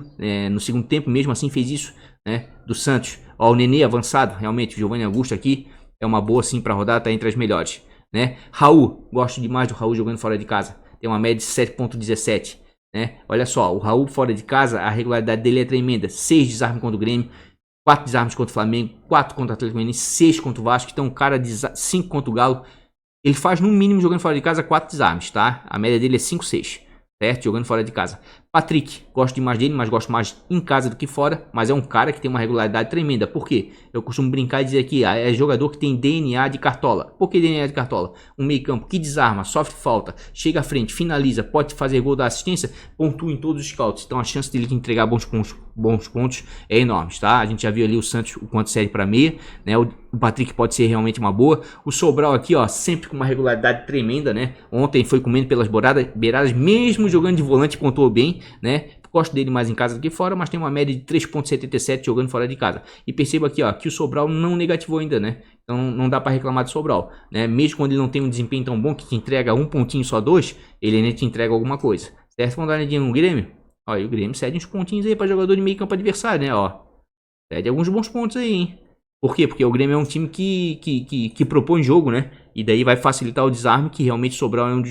no segundo tempo, mesmo assim fez isso, né, do Santos. Ó, o Nenê avançado, realmente, o Giovanni Augusto aqui é uma boa sim para rodar, tá entre as melhores, né? Raul, gosto demais do Raul jogando fora de casa, tem uma média de 7.17, né? Olha só, o Raul fora de casa, a regularidade dele é tremenda, 6 desarmes contra o Grêmio, 4 desarmes contra o Flamengo, 4 contra o Atlético Mineiro, 6 contra o Vasco, então o cara 5 contra o Galo. Ele faz no mínimo jogando fora de casa 4 desarmes, tá? A média dele é 5-6, certo? Jogando fora de casa. Patrick, gosto demais dele, mas gosto mais em casa do que fora. Mas é um cara que tem uma regularidade tremenda. Por quê? Eu costumo brincar e dizer aqui, é jogador que tem DNA de cartola. Por que DNA de cartola? Um meio campo que desarma, sofre falta, chega à frente, finaliza, pode fazer gol da assistência, pontua em todos os scouts. Então a chance dele entregar bons pontos é enorme, tá? A gente já viu ali o Santos, o quanto serve para meia, né? O Patrick pode ser realmente uma boa. O Sobral aqui, ó, sempre com uma regularidade tremenda, né? Ontem foi comendo pelas beiradas, mesmo jogando de volante, pontuou bem, né? Gosto dele mais em casa do que fora, mas tem uma média de 3.77 jogando fora de casa. E perceba aqui, ó, que o Sobral não negativou ainda, né? Então não dá para reclamar do Sobral, né? Mesmo quando ele não tem um desempenho tão bom que te entrega um pontinho só 2, ele ainda te entrega alguma coisa. Certo? Vamos dar uma olhadinha no Grêmio. Ó, e o Grêmio cede uns pontinhos aí para jogador de meio campo adversário, né? Ó, cede alguns bons pontos aí, hein? Por quê? Porque o Grêmio é um time que propõe jogo, né? E daí vai facilitar o desarme, que realmente Sobral é um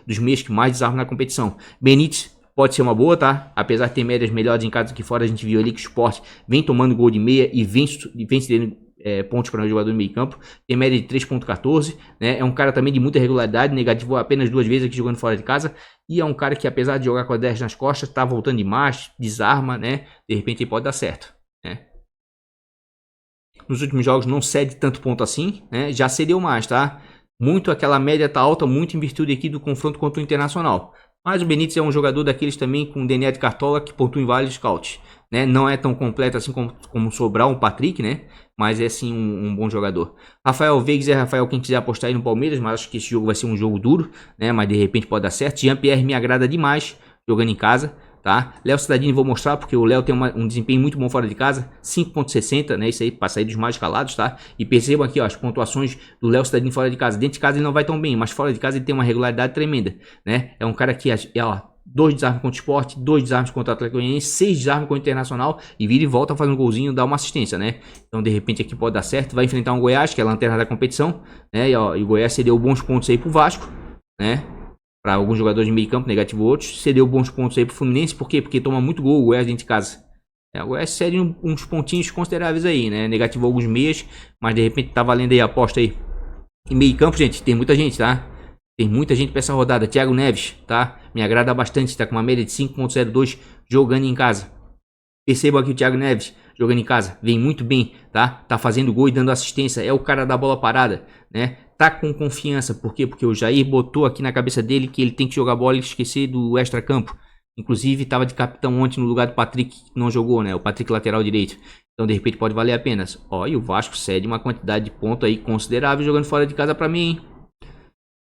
dos meios que mais desarma na competição. Benítez pode ser uma boa, tá? Apesar de ter médias melhores em casa do que fora, a gente viu ali que o Sport vem tomando gol de meia e vem cedendo pontos para o jogador de meio campo. Tem média de 3.14, né? É um cara também de muita regularidade, negativou apenas 2 vezes aqui jogando fora de casa. E é um cara que, apesar de jogar com a 10 nas costas, tá voltando demais, desarma, né? De repente ele pode dar certo, né? Nos últimos jogos não cede tanto ponto assim, né? Já cedeu mais, tá? Muito, aquela média tá alta, muito em virtude aqui do confronto contra o Internacional. Mas o Benítez é um jogador daqueles também com DNA de cartola que pontua em vários scouts, né? Não é tão completo assim como o Sobral, o Patrick, né? Mas é sim um bom jogador. Rafael Veiga é Rafael, quem quiser apostar aí no Palmeiras, mas acho que esse jogo vai ser um jogo duro, né? Mas de repente pode dar certo. Jean-Pierre me agrada demais jogando em casa, tá? Léo Cidadini vou mostrar porque o Léo tem um desempenho muito bom fora de casa, 5.60, né? Isso aí para sair dos mais escalados, tá? E percebam aqui, ó, as pontuações do Léo Cidadini fora de casa. Dentro de casa ele não vai tão bem, mas fora de casa ele tem uma regularidade tremenda, né? É um cara que, ó, 2 desarmes contra o Sport, 2 desarmes contra o Atlético Goianiense, 6 desarmes contra o Internacional e vira e volta faz um golzinho, dá uma assistência, né? Então de repente aqui pode dar certo. Vai enfrentar um Goiás, que é a lanterna da competição, né? E o Goiás cedeu bons pontos aí pro Vasco, né? para alguns jogadores de meio campo, negativou outros. Cedeu bons pontos aí pro Fluminense, por quê? Porque toma muito gol o Goiás dentro de casa. O Goiás cede uns pontinhos consideráveis aí, né? Negativou alguns meias, mas de repente tá valendo aí a aposta aí. Em meio campo, gente, tem muita gente, tá? Tem muita gente pra essa rodada. Thiago Neves, tá? Me agrada bastante, tá com uma média de 5.02 jogando em casa. Percebam aqui o Thiago Neves jogando em casa, vem muito bem, tá? Tá fazendo gol e dando assistência, é o cara da bola parada, né? Tá com confiança, por quê? Porque o Jair botou aqui na cabeça dele que ele tem que jogar bola e esquecer do extra-campo. Inclusive, tava de capitão ontem no lugar do Patrick, que não jogou, né? O Patrick lateral direito. Então, de repente, pode valer a pena. Ó, e o Vasco cede uma quantidade de pontos aí considerável jogando fora de casa pra mim, hein?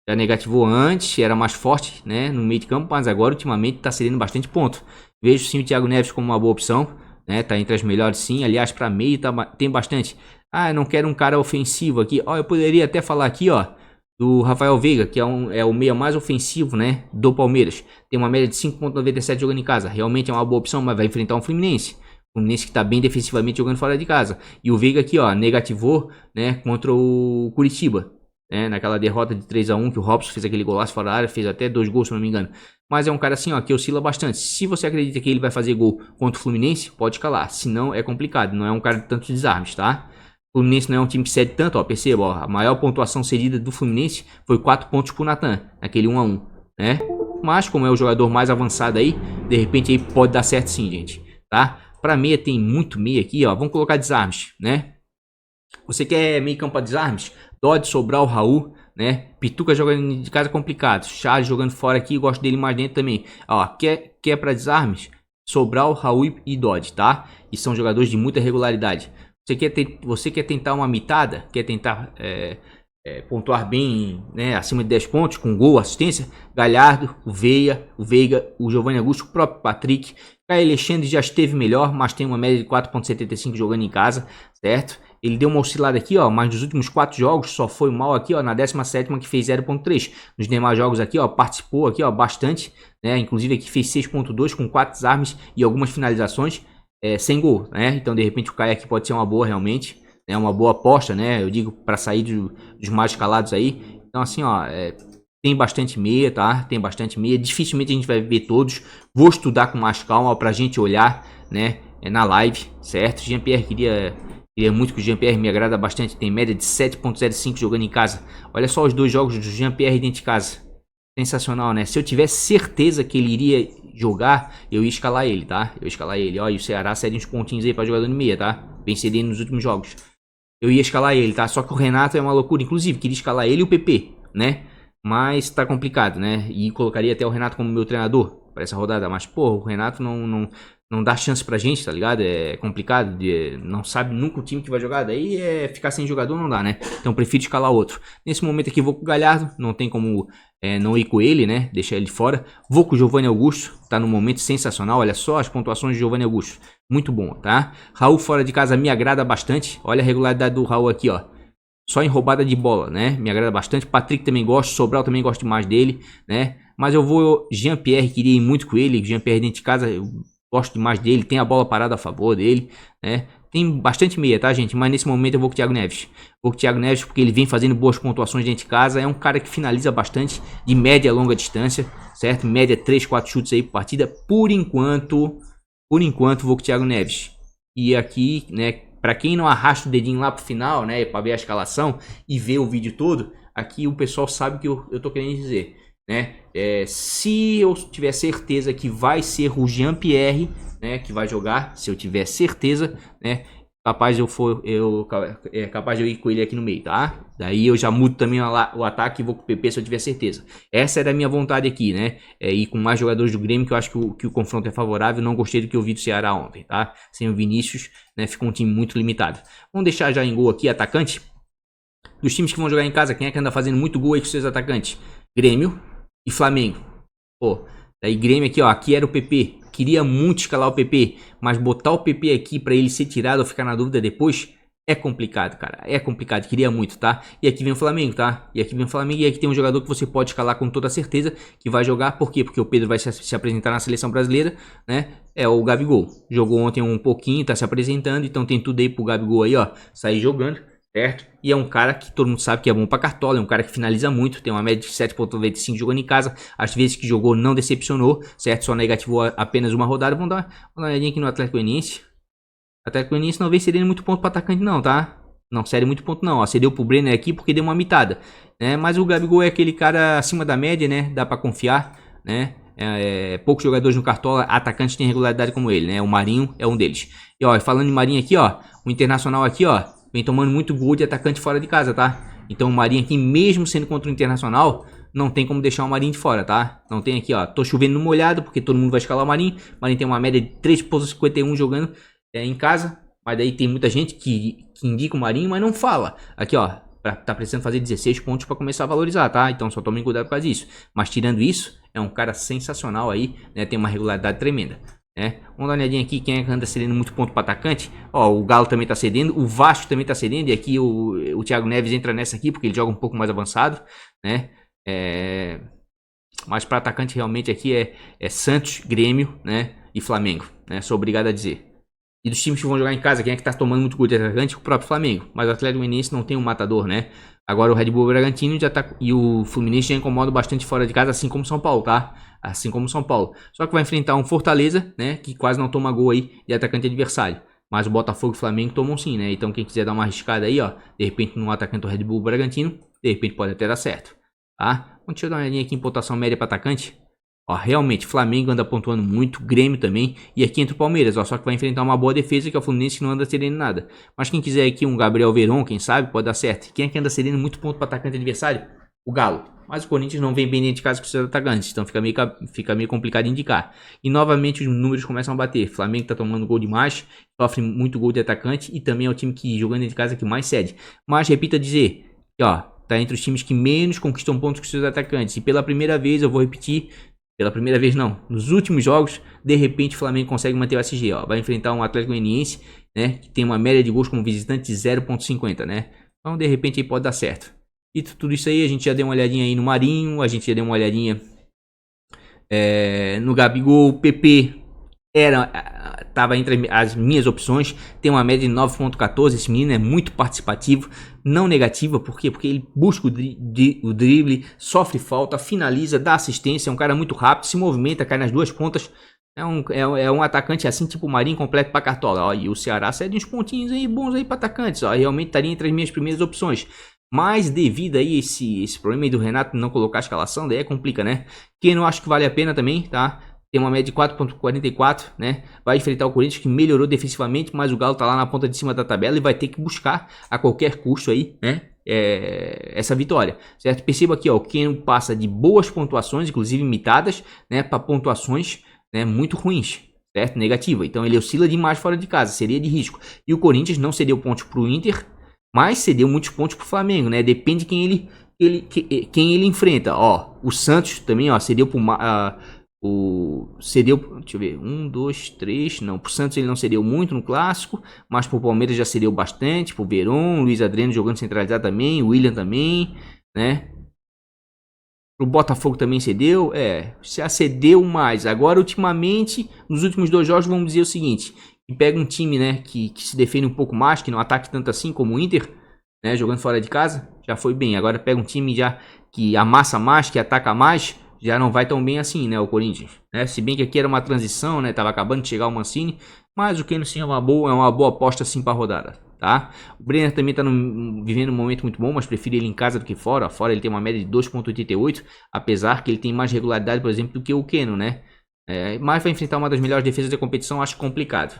Já negativou antes, era mais forte, né? No meio de campo, mas agora, ultimamente, tá cedendo bastante ponto. Vejo sim o Thiago Neves como uma boa opção, né? Tá entre as melhores sim. Aliás, pra meio tem bastante. Ah, eu não quero um cara ofensivo aqui. Ó, eu poderia até falar aqui, ó, do Rafael Veiga, que é o meia mais ofensivo, né, do Palmeiras. Tem uma média de 5.97 jogando em casa. Realmente é uma boa opção, mas vai enfrentar um Fluminense. Fluminense que tá bem defensivamente jogando fora de casa. E o Veiga aqui, ó, negativou, né, contra o Curitiba, né, naquela derrota de 3-1 que o Robson fez aquele golaço fora da área, fez até 2 gols, se não me engano. Mas é um cara assim, ó, que oscila bastante. Se você acredita que ele vai fazer gol contra o Fluminense, pode escalar. Se não, é complicado. Não é um cara de tantos desarmes, tá? O Fluminense não é um time que cede tanto, ó, perceba, ó, a maior pontuação cedida do Fluminense foi 4 pontos pro Natan, naquele 1-1, né? Mas como é o jogador mais avançado aí, de repente aí pode dar certo sim, gente, tá? Pra meia tem muito meia aqui, ó, vamos colocar desarmes, né? Você quer meio campo a desarmes? Dodge, Sobral, Raul, né? Pituca jogando de casa complicado, Charles jogando fora aqui, gosto dele mais dentro também. Ó, quer pra desarmes? Sobral, Raul e Dodge, tá? E são jogadores de muita regularidade. Você quer tentar uma mitada? Quer tentar pontuar bem, né, acima de 10 pontos, com gol, assistência? Galhardo, o Veiga, o Giovanni Augusto, o próprio Patrick. Caio Alexandre já esteve melhor, mas tem uma média de 4.75 jogando em casa, certo? Ele deu uma oscilada aqui, ó, mas nos últimos 4 jogos só foi mal aqui, ó, na 17ª que fez 0.3. Nos demais jogos aqui, ó, participou aqui, ó, bastante, né? Inclusive aqui fez 6.2 com 4 desarmes e algumas finalizações. Sem gol, né? Então de repente o Caio aqui pode ser uma boa realmente, né? Uma boa aposta, né? Eu digo para sair dos mais escalados aí. Então assim, ó, tem bastante meia, tá? Tem bastante meia. Dificilmente a gente vai ver todos. Vou estudar com mais calma pra gente olhar, né? Na live, certo? Jean-Pierre queria muito que o Jean-Pierre me agrada bastante. Tem média de 7.05 jogando em casa. Olha só os 2 jogos do Jean-Pierre dentro de casa. Sensacional, né? Se eu tivesse certeza que ele iria jogar, eu ia escalar ele, tá? Eu ia escalar ele. Ó, e o Ceará cede uns pontinhos aí pra jogador de meia, tá? Vem cedendo nos últimos jogos. Eu ia escalar ele, tá? Só que o Renato é uma loucura. Inclusive, queria escalar ele e o PP, né? Mas tá complicado, né? E colocaria até o Renato como meu treinador pra essa rodada. Mas, pô, o Renato não dá chance pra gente, tá ligado? É complicado, não sabe nunca o time que vai jogar, daí ficar sem jogador não dá, né? Então prefiro escalar outro. Nesse momento aqui vou com o Galhardo, não tem como não ir com ele, né? Deixar ele fora. Vou com o Giovanni Augusto, tá num momento sensacional, olha só as pontuações de Giovanni Augusto. Muito bom, tá? Raul fora de casa me agrada bastante, olha a regularidade do Raul aqui, ó. Só em roubada de bola, né? Me agrada bastante. Patrick também gosto, Sobral também gosto mais dele, né? Mas eu vou Jean-Pierre, queria ir muito com ele, Jean-Pierre dentro de casa, eu gosto demais dele, tem a bola parada a favor dele, né? Tem bastante meia, tá, gente? Mas nesse momento eu vou com o Thiago Neves. Vou com o Thiago Neves porque ele vem fazendo boas pontuações dentro de casa. É um cara que finaliza bastante de média a longa distância, certo? Média 3, 4 chutes aí por partida. Por enquanto vou com o Thiago Neves. E aqui, né, pra quem não arrasta o dedinho lá pro final, né, pra ver a escalação e ver o vídeo todo, aqui o pessoal sabe o que eu tô querendo dizer, né? Se eu tiver certeza que vai ser o Jean-Pierre, né, que vai jogar, se eu tiver certeza, né, capaz de eu ir com ele aqui no meio, tá? Daí eu já mudo também o ataque e vou com o PP se eu tiver certeza. Essa era a minha vontade aqui, né? Ir com mais jogadores do Grêmio, que eu acho que o confronto é favorável. Não gostei do que eu vi do Ceará ontem, tá? Sem o Vinícius, né, ficou um time muito limitado. Vamos deixar já em gol aqui, atacante. Dos times que vão jogar em casa, quem é que anda fazendo muito gol aí com seus atacantes? Grêmio e Flamengo. Pô, daí Grêmio aqui, ó, aqui era o PP. Queria muito escalar o PP, mas botar o PP aqui pra ele ser tirado ou ficar na dúvida depois é complicado, cara. É complicado, queria muito, tá? E aqui vem o Flamengo, tá? E aqui vem o Flamengo e aqui tem um jogador que você pode escalar com toda certeza que vai jogar. Por quê? Porque o Pedro vai se apresentar na seleção brasileira, né? É o Gabigol. Jogou ontem um pouquinho, tá se apresentando, então tem tudo aí pro Gabigol aí, ó, sair jogando, certo? E é um cara que todo mundo sabe que é bom pra cartola, é um cara que finaliza muito, tem uma média de 7,95 jogando em casa, as vezes que jogou não decepcionou, certo? Só negativou apenas uma rodada. Vamos dar uma olhadinha aqui no Atlético Goianiense. O Atlético Goianiense não vem cedendo muito ponto para atacante não, tá? Não cede muito ponto não, ó, cedeu pro Brenner aqui porque deu uma mitada, né? Mas o Gabigol é aquele cara acima da média, né? Dá para confiar, né? Poucos jogadores no Cartola, atacantes têm regularidade como ele, né? O Marinho é um deles. E ó, falando em Marinho aqui, ó, o Internacional aqui, ó, vem tomando muito gol de atacante fora de casa, tá? Então o Marinho aqui, mesmo sendo contra o Internacional, não tem como deixar o Marinho de fora, tá? Não tem aqui, ó, tô chovendo no molhado, porque todo mundo vai escalar o Marinho. O Marinho tem uma média de 3,51 jogando em casa, mas daí tem muita gente que indica o Marinho, mas não fala. Aqui, ó, tá precisando fazer 16 pontos para começar a valorizar, tá? Então só tomem cuidado com isso. Mas tirando isso, é um cara sensacional aí, né? Tem uma regularidade tremenda, né? Vamos dar uma olhadinha aqui, quem é que anda cedendo muito ponto para atacante. Ó, o Galo também tá cedendo, o Vasco também tá cedendo, e aqui o Thiago Neves entra nessa aqui, porque ele joga um pouco mais avançado, né? Mas para atacante realmente aqui é Santos, Grêmio, né? E Flamengo, né? Sou obrigado a dizer. E dos times que vão jogar em casa, quem é que tá tomando muito gol de atacante? O próprio Flamengo. Mas o Atlético Goianiense não tem um matador, né? Agora o Red Bull Bragantino já tá, e o Fluminense já incomoda bastante fora de casa, assim como o São Paulo, tá? Assim como o São Paulo. Só que vai enfrentar um Fortaleza, né? Que quase não toma gol aí de atacante adversário. Mas o Botafogo e o Flamengo tomam sim, né? Então quem quiser dar uma arriscada aí, ó. De repente no atacante do Red Bull Bragantino, de repente pode até dar certo. Tá? Deixa eu dar uma olhadinha aqui em pontuação média para atacante. Ó, realmente, Flamengo anda pontuando muito, Grêmio também, e aqui entra o Palmeiras, ó, só que vai enfrentar uma boa defesa que é o Fluminense que não anda cedendo nada. Mas quem quiser aqui um Gabriel Veron, quem sabe, pode dar certo. Quem é que anda cedendo muito ponto para atacante adversário? O Galo. Mas o Corinthians não vem bem dentro de casa com os seus atacantes, então fica meio complicado de indicar. E novamente os números começam a bater. Flamengo tá tomando gol demais, sofre muito gol de atacante e também é o time que jogando dentro de casa que mais cede. Mas repito a dizer, que, ó, tá entre os times que menos conquistam pontos com seus atacantes. E pela primeira vez, eu vou repetir, pela primeira vez não, nos últimos jogos, de repente o Flamengo consegue manter o SG, ó. Vai enfrentar um Atlético Goianiense, né, que tem uma média de gols como visitante de 0,50, né? Então de repente aí pode dar certo. E tudo isso aí, a gente já deu uma olhadinha aí no Marinho, a gente já deu uma olhadinha no Gabigol, o PP tava entre as minhas opções, tem uma média de 9,14, esse menino é muito participativo, não negativa, por quê? Porque ele busca o drible, sofre falta, finaliza, dá assistência, é um cara muito rápido, se movimenta, cai nas duas pontas, é um atacante assim, tipo o Marinho completo para cartola, ó, e o Ceará cede uns pontinhos aí bons aí para atacantes, ó, realmente estaria entre as minhas primeiras opções. Mas devido aí esse problema aí do Renato não colocar a escalação, daí complica, né? Quem não acho que vale a pena também, tá? Tem uma média de 4,44, né? Vai enfrentar o Corinthians que melhorou defensivamente, mas o Galo tá lá na ponta de cima da tabela e vai ter que buscar a qualquer custo aí, né? Essa vitória, certo? Perceba aqui, ó, o Keno passa de boas pontuações, inclusive imitadas, né? Para pontuações, né? Muito ruins, certo? Negativa. Então ele oscila demais fora de casa, seria de risco. E o Corinthians não cedeu pontos pro Inter, mas cedeu muitos pontos pro Flamengo, né? Depende de quem ele enfrenta. Ó, o Santos também, ó, cedeu pro deixa eu ver, 1, 2, 3, não, pro Santos ele não cedeu muito no clássico, mas pro Palmeiras já cedeu bastante, pro Veron, Luiz Adriano jogando centralizado também, o William também, né? Pro Botafogo também cedeu, já cedeu mais. Agora, ultimamente, nos últimos 2 jogos, vamos dizer o seguinte, que pega um time, né, que se defende um pouco mais, que não ataque tanto assim como o Inter, né, jogando fora de casa, já foi bem. Agora pega um time já que amassa mais, que ataca mais, já não vai tão bem assim, né, o Corinthians, né? Se bem que aqui era uma transição, né, tava acabando de chegar o Mancini, mas o Keno sim é uma boa aposta assim para rodada, tá? O Brenner também tá vivendo um momento muito bom, mas prefiro ele em casa do que fora. Fora ele tem uma média de 2,88, apesar que ele tem mais regularidade, por exemplo, do que o Keno, né? Mas vai enfrentar uma das melhores defesas da competição, acho complicado,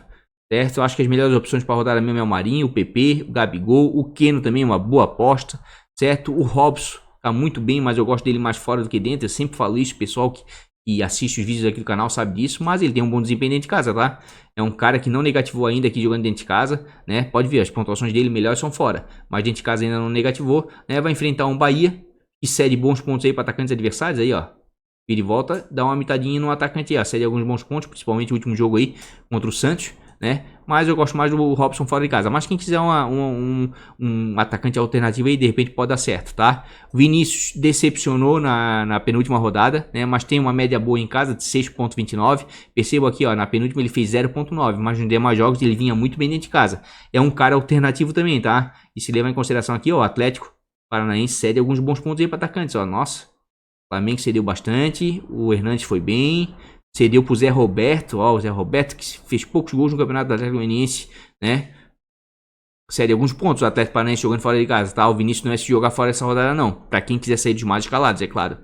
certo? Eu acho que as melhores opções para rodada mesmo é o Marinho, o PP, o Gabigol, o Keno também é uma boa aposta, certo? O Robson tá muito bem, mas eu gosto dele mais fora do que dentro. Eu sempre falo isso, pessoal que assiste os vídeos aqui do canal sabe disso, mas ele tem um bom desempenho dentro de casa, tá? É um cara que não negativou ainda aqui jogando dentro de casa, né? Pode ver, as pontuações dele melhores são fora, mas dentro de casa ainda não negativou, né? Vai enfrentar um Bahia que cede bons pontos aí para atacantes adversários, aí ó. Vira e volta, dá uma mitadinha no atacante aí, ó. Cede alguns bons pontos, principalmente o último jogo aí contra o Santos, né? mas eu gosto mais do Robson fora de casa. Mas quem quiser um atacante alternativo aí, de repente pode dar certo, tá? Vinícius decepcionou na penúltima rodada, né? Mas tem uma média boa em casa de 6.29. Percebo aqui, ó, na penúltima ele fez 0.9, mas nos demais jogos ele vinha muito bem dentro de casa. É um cara alternativo também, tá? E se levar em consideração aqui, ó, o Atlético Paranaense cede alguns bons pontos aí para atacantes, ó. Nossa, o Flamengo cedeu bastante, o Hernandes foi bem. Cedeu pro Zé Roberto, ó, o Zé Roberto que fez poucos gols no Campeonato do Atlético Goianiense, né? Cede alguns pontos o Atlético Paranaense jogando fora de casa, tá? O Vinícius não é se jogar fora dessa rodada não, pra quem quiser sair dos mais escalados, é claro,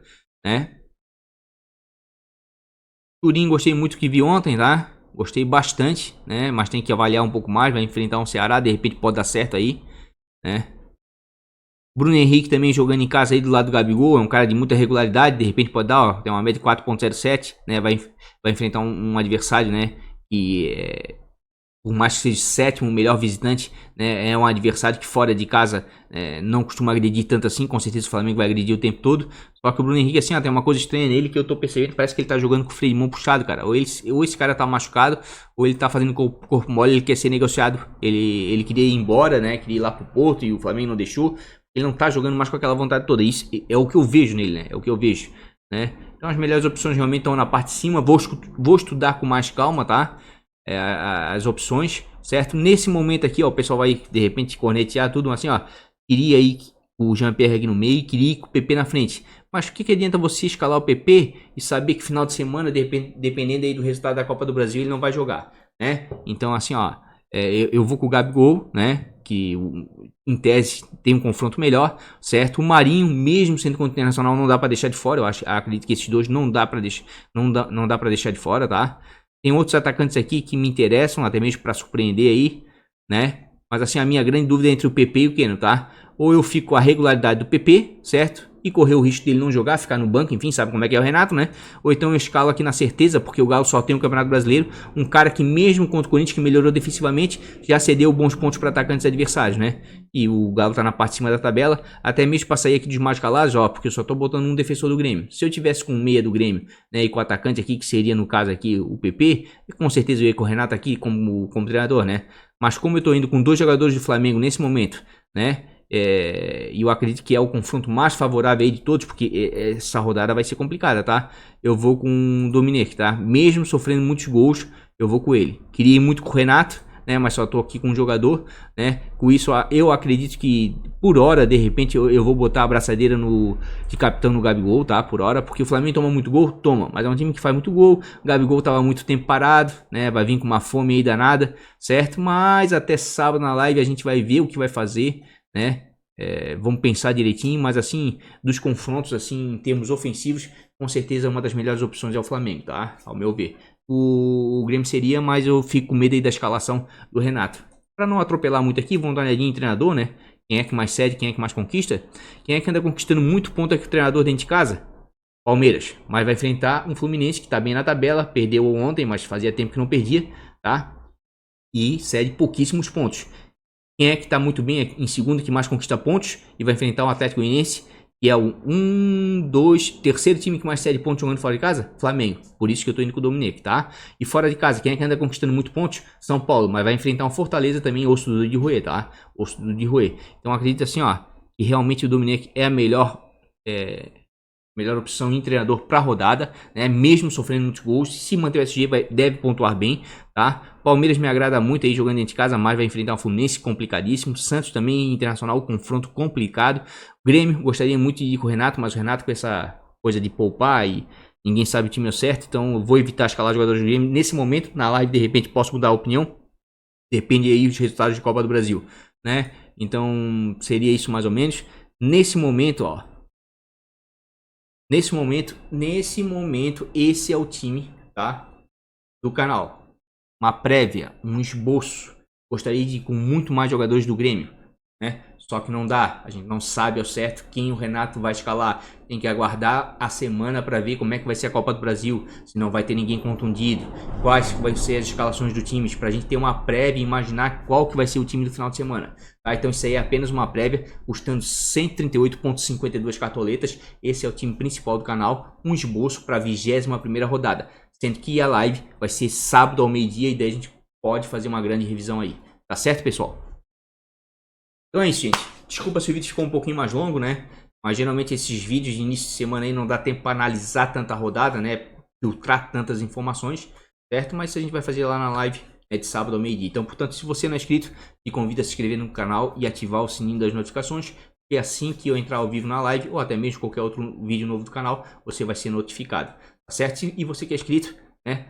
né? Turim gostei muito que vi ontem, tá? Gostei bastante, né? Mas tem que avaliar um pouco mais, vai enfrentar um Ceará, de repente pode dar certo aí, né? Bruno Henrique também jogando em casa aí do lado do Gabigol, é um cara de muita regularidade, de repente pode dar, ó, tem uma média de 4.07, né, vai enfrentar um adversário, né, que por mais que seja sétimo, melhor visitante, né, é um adversário que fora de casa não costuma agredir tanto assim, com certeza o Flamengo vai agredir o tempo todo, só que o Bruno Henrique assim, ó, tem uma coisa estranha nele que eu tô percebendo, parece que ele tá jogando com o freio de mão puxado, cara, ou esse cara tá machucado, ou ele tá fazendo com o corpo mole, ele quer ser negociado, ele queria ir embora, né, queria ir lá pro Porto e o Flamengo não deixou. Ele não tá jogando mais com aquela vontade toda. Isso é o que eu vejo nele, né? É o que eu vejo, né? Então as melhores opções realmente estão na parte de cima. Vou estudar com mais calma, tá? As opções, certo? Nesse momento aqui, ó, o pessoal vai de repente cornetear tudo assim, ó. Queria ir o Jean-Pierre aqui no meio, queria ir com o PP na frente. Mas o que adianta você escalar o PP e saber que final de semana, dependendo aí do resultado da Copa do Brasil, ele não vai jogar, né? Então assim, ó, eu vou com o Gabigol, né? Que em tese tem um confronto melhor, certo? O Marinho, mesmo sendo contra o Internacional, não dá para deixar de fora. Acredito que esses dois não dá para deixar de fora, tá? Tem outros atacantes aqui que me interessam, até mesmo para surpreender aí, né? Mas assim, a minha grande dúvida é entre o PP e o Keno, tá? Ou eu fico com a regularidade do PP, certo? E correr o risco dele não jogar, ficar no banco, enfim, sabe como é que é o Renato, né? Ou então eu escalo aqui na certeza, porque o Galo só tem o Campeonato Brasileiro, um cara que mesmo contra o Corinthians, que melhorou defensivamente, já cedeu bons pontos para atacantes adversários, né? E o Galo tá na parte de cima da tabela, até mesmo para sair aqui dos mais calados, ó, porque eu só tô botando um defensor do Grêmio. Se eu tivesse com um meia do Grêmio, né, e com o atacante aqui, que seria no caso aqui o PP, com certeza eu ia com o Renato aqui como treinador, né? Mas como eu tô indo com dois jogadores do Flamengo nesse momento, né? E eu acredito que é o confronto mais favorável aí de todos, porque essa rodada vai ser complicada, tá? Eu vou com o Domenech, tá? Mesmo sofrendo muitos gols, eu vou com ele. Queria ir muito com o Renato, né? Mas só tô aqui com um jogador, né? Com isso, eu acredito que por hora, de repente, eu vou botar a braçadeira de capitão no Gabigol, tá? Por hora, porque o Flamengo toma muito gol? Toma, mas é um time que faz muito gol. O Gabigol tava muito tempo parado, né? Vai vir com uma fome aí danada, certo? Mas até sábado na live a gente vai ver o que vai fazer, né? Vamos pensar direitinho, mas assim, dos confrontos assim, em termos ofensivos, com certeza uma das melhores opções é o Flamengo, tá? Ao meu ver. O Grêmio seria, mas eu fico com medo aí da escalação do Renato. Para não atropelar muito aqui, vamos dar uma olhadinha em treinador, né? Quem é que mais cede, quem é que mais conquista? Quem é que anda conquistando muito ponto aqui o treinador dentro de casa? Palmeiras. Mas vai enfrentar um Fluminense que tá bem na tabela, perdeu ontem, mas fazia tempo que não perdia, tá? E cede pouquíssimos pontos. Quem é que está muito bem em segundo, que mais conquista pontos e vai enfrentar o Atlético Goianiense, que é o terceiro time que mais cede pontos jogando fora de casa? Flamengo. Por isso que eu tô indo com o Domenech, tá? E fora de casa, quem é que anda conquistando muito pontos? São Paulo, mas vai enfrentar um Fortaleza também, osso do de roer, tá? Osso do de roer. Então acredito assim, ó, que realmente o Domenech é a melhor opção em treinador para rodada, né? Mesmo sofrendo muitos gols, se manter o SG deve pontuar bem, tá? Palmeiras me agrada muito aí jogando dentro de casa, mas vai enfrentar um Fluminense complicadíssimo. Santos também Internacional, confronto complicado. Grêmio, gostaria muito de ir com o Renato, mas o Renato com essa coisa de poupar e ninguém sabe o time certo, então eu vou evitar escalar jogadores do Grêmio nesse momento. Na live de repente posso mudar a opinião, depende aí dos resultados de Copa do Brasil, né? Então seria isso mais ou menos. Nesse momento, ó. Nesse momento, esse é o time, tá? Do canal. Uma prévia, um esboço. Gostaria de ir com muito mais jogadores do Grêmio, né? Só que não dá, a gente não sabe ao certo quem o Renato vai escalar. Tem que aguardar a semana para ver como é que vai ser a Copa do Brasil, se não vai ter ninguém contundido, quais vão ser as escalações do time, para a gente ter uma prévia e imaginar qual que vai ser o time do final de semana. Tá? Então isso aí é apenas uma prévia, custando 138,52 cartoletas. Esse é o time principal do canal, um esboço para a 21ª rodada. Sendo que a live vai ser sábado ao meio-dia e daí a gente pode fazer uma grande revisão aí. Tá certo, pessoal? Então é isso, gente. Desculpa se o vídeo ficou um pouquinho mais longo, né? Mas geralmente esses vídeos de início de semana aí não dá tempo para analisar tanta rodada, né? Filtrar tantas informações, certo? Mas a gente vai fazer lá na live, né, de sábado ao meio-dia. Então, portanto, se você não é inscrito, te convido a se inscrever no canal e ativar o sininho das notificações. E assim que eu entrar ao vivo na live, ou até mesmo qualquer outro vídeo novo do canal, você vai ser notificado. Tá certo? E você que é inscrito, né?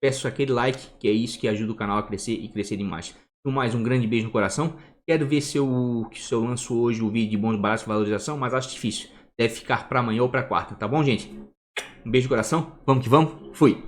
Peço aquele like, que é isso que ajuda o canal a crescer e crescer demais. No mais, um grande beijo no coração. Quero ver se eu lanço hoje o vídeo de bons baratos de valorização, mas acho difícil. Deve ficar para amanhã ou para quarta, tá bom, gente? Um beijo no coração. Vamos que vamos. Fui.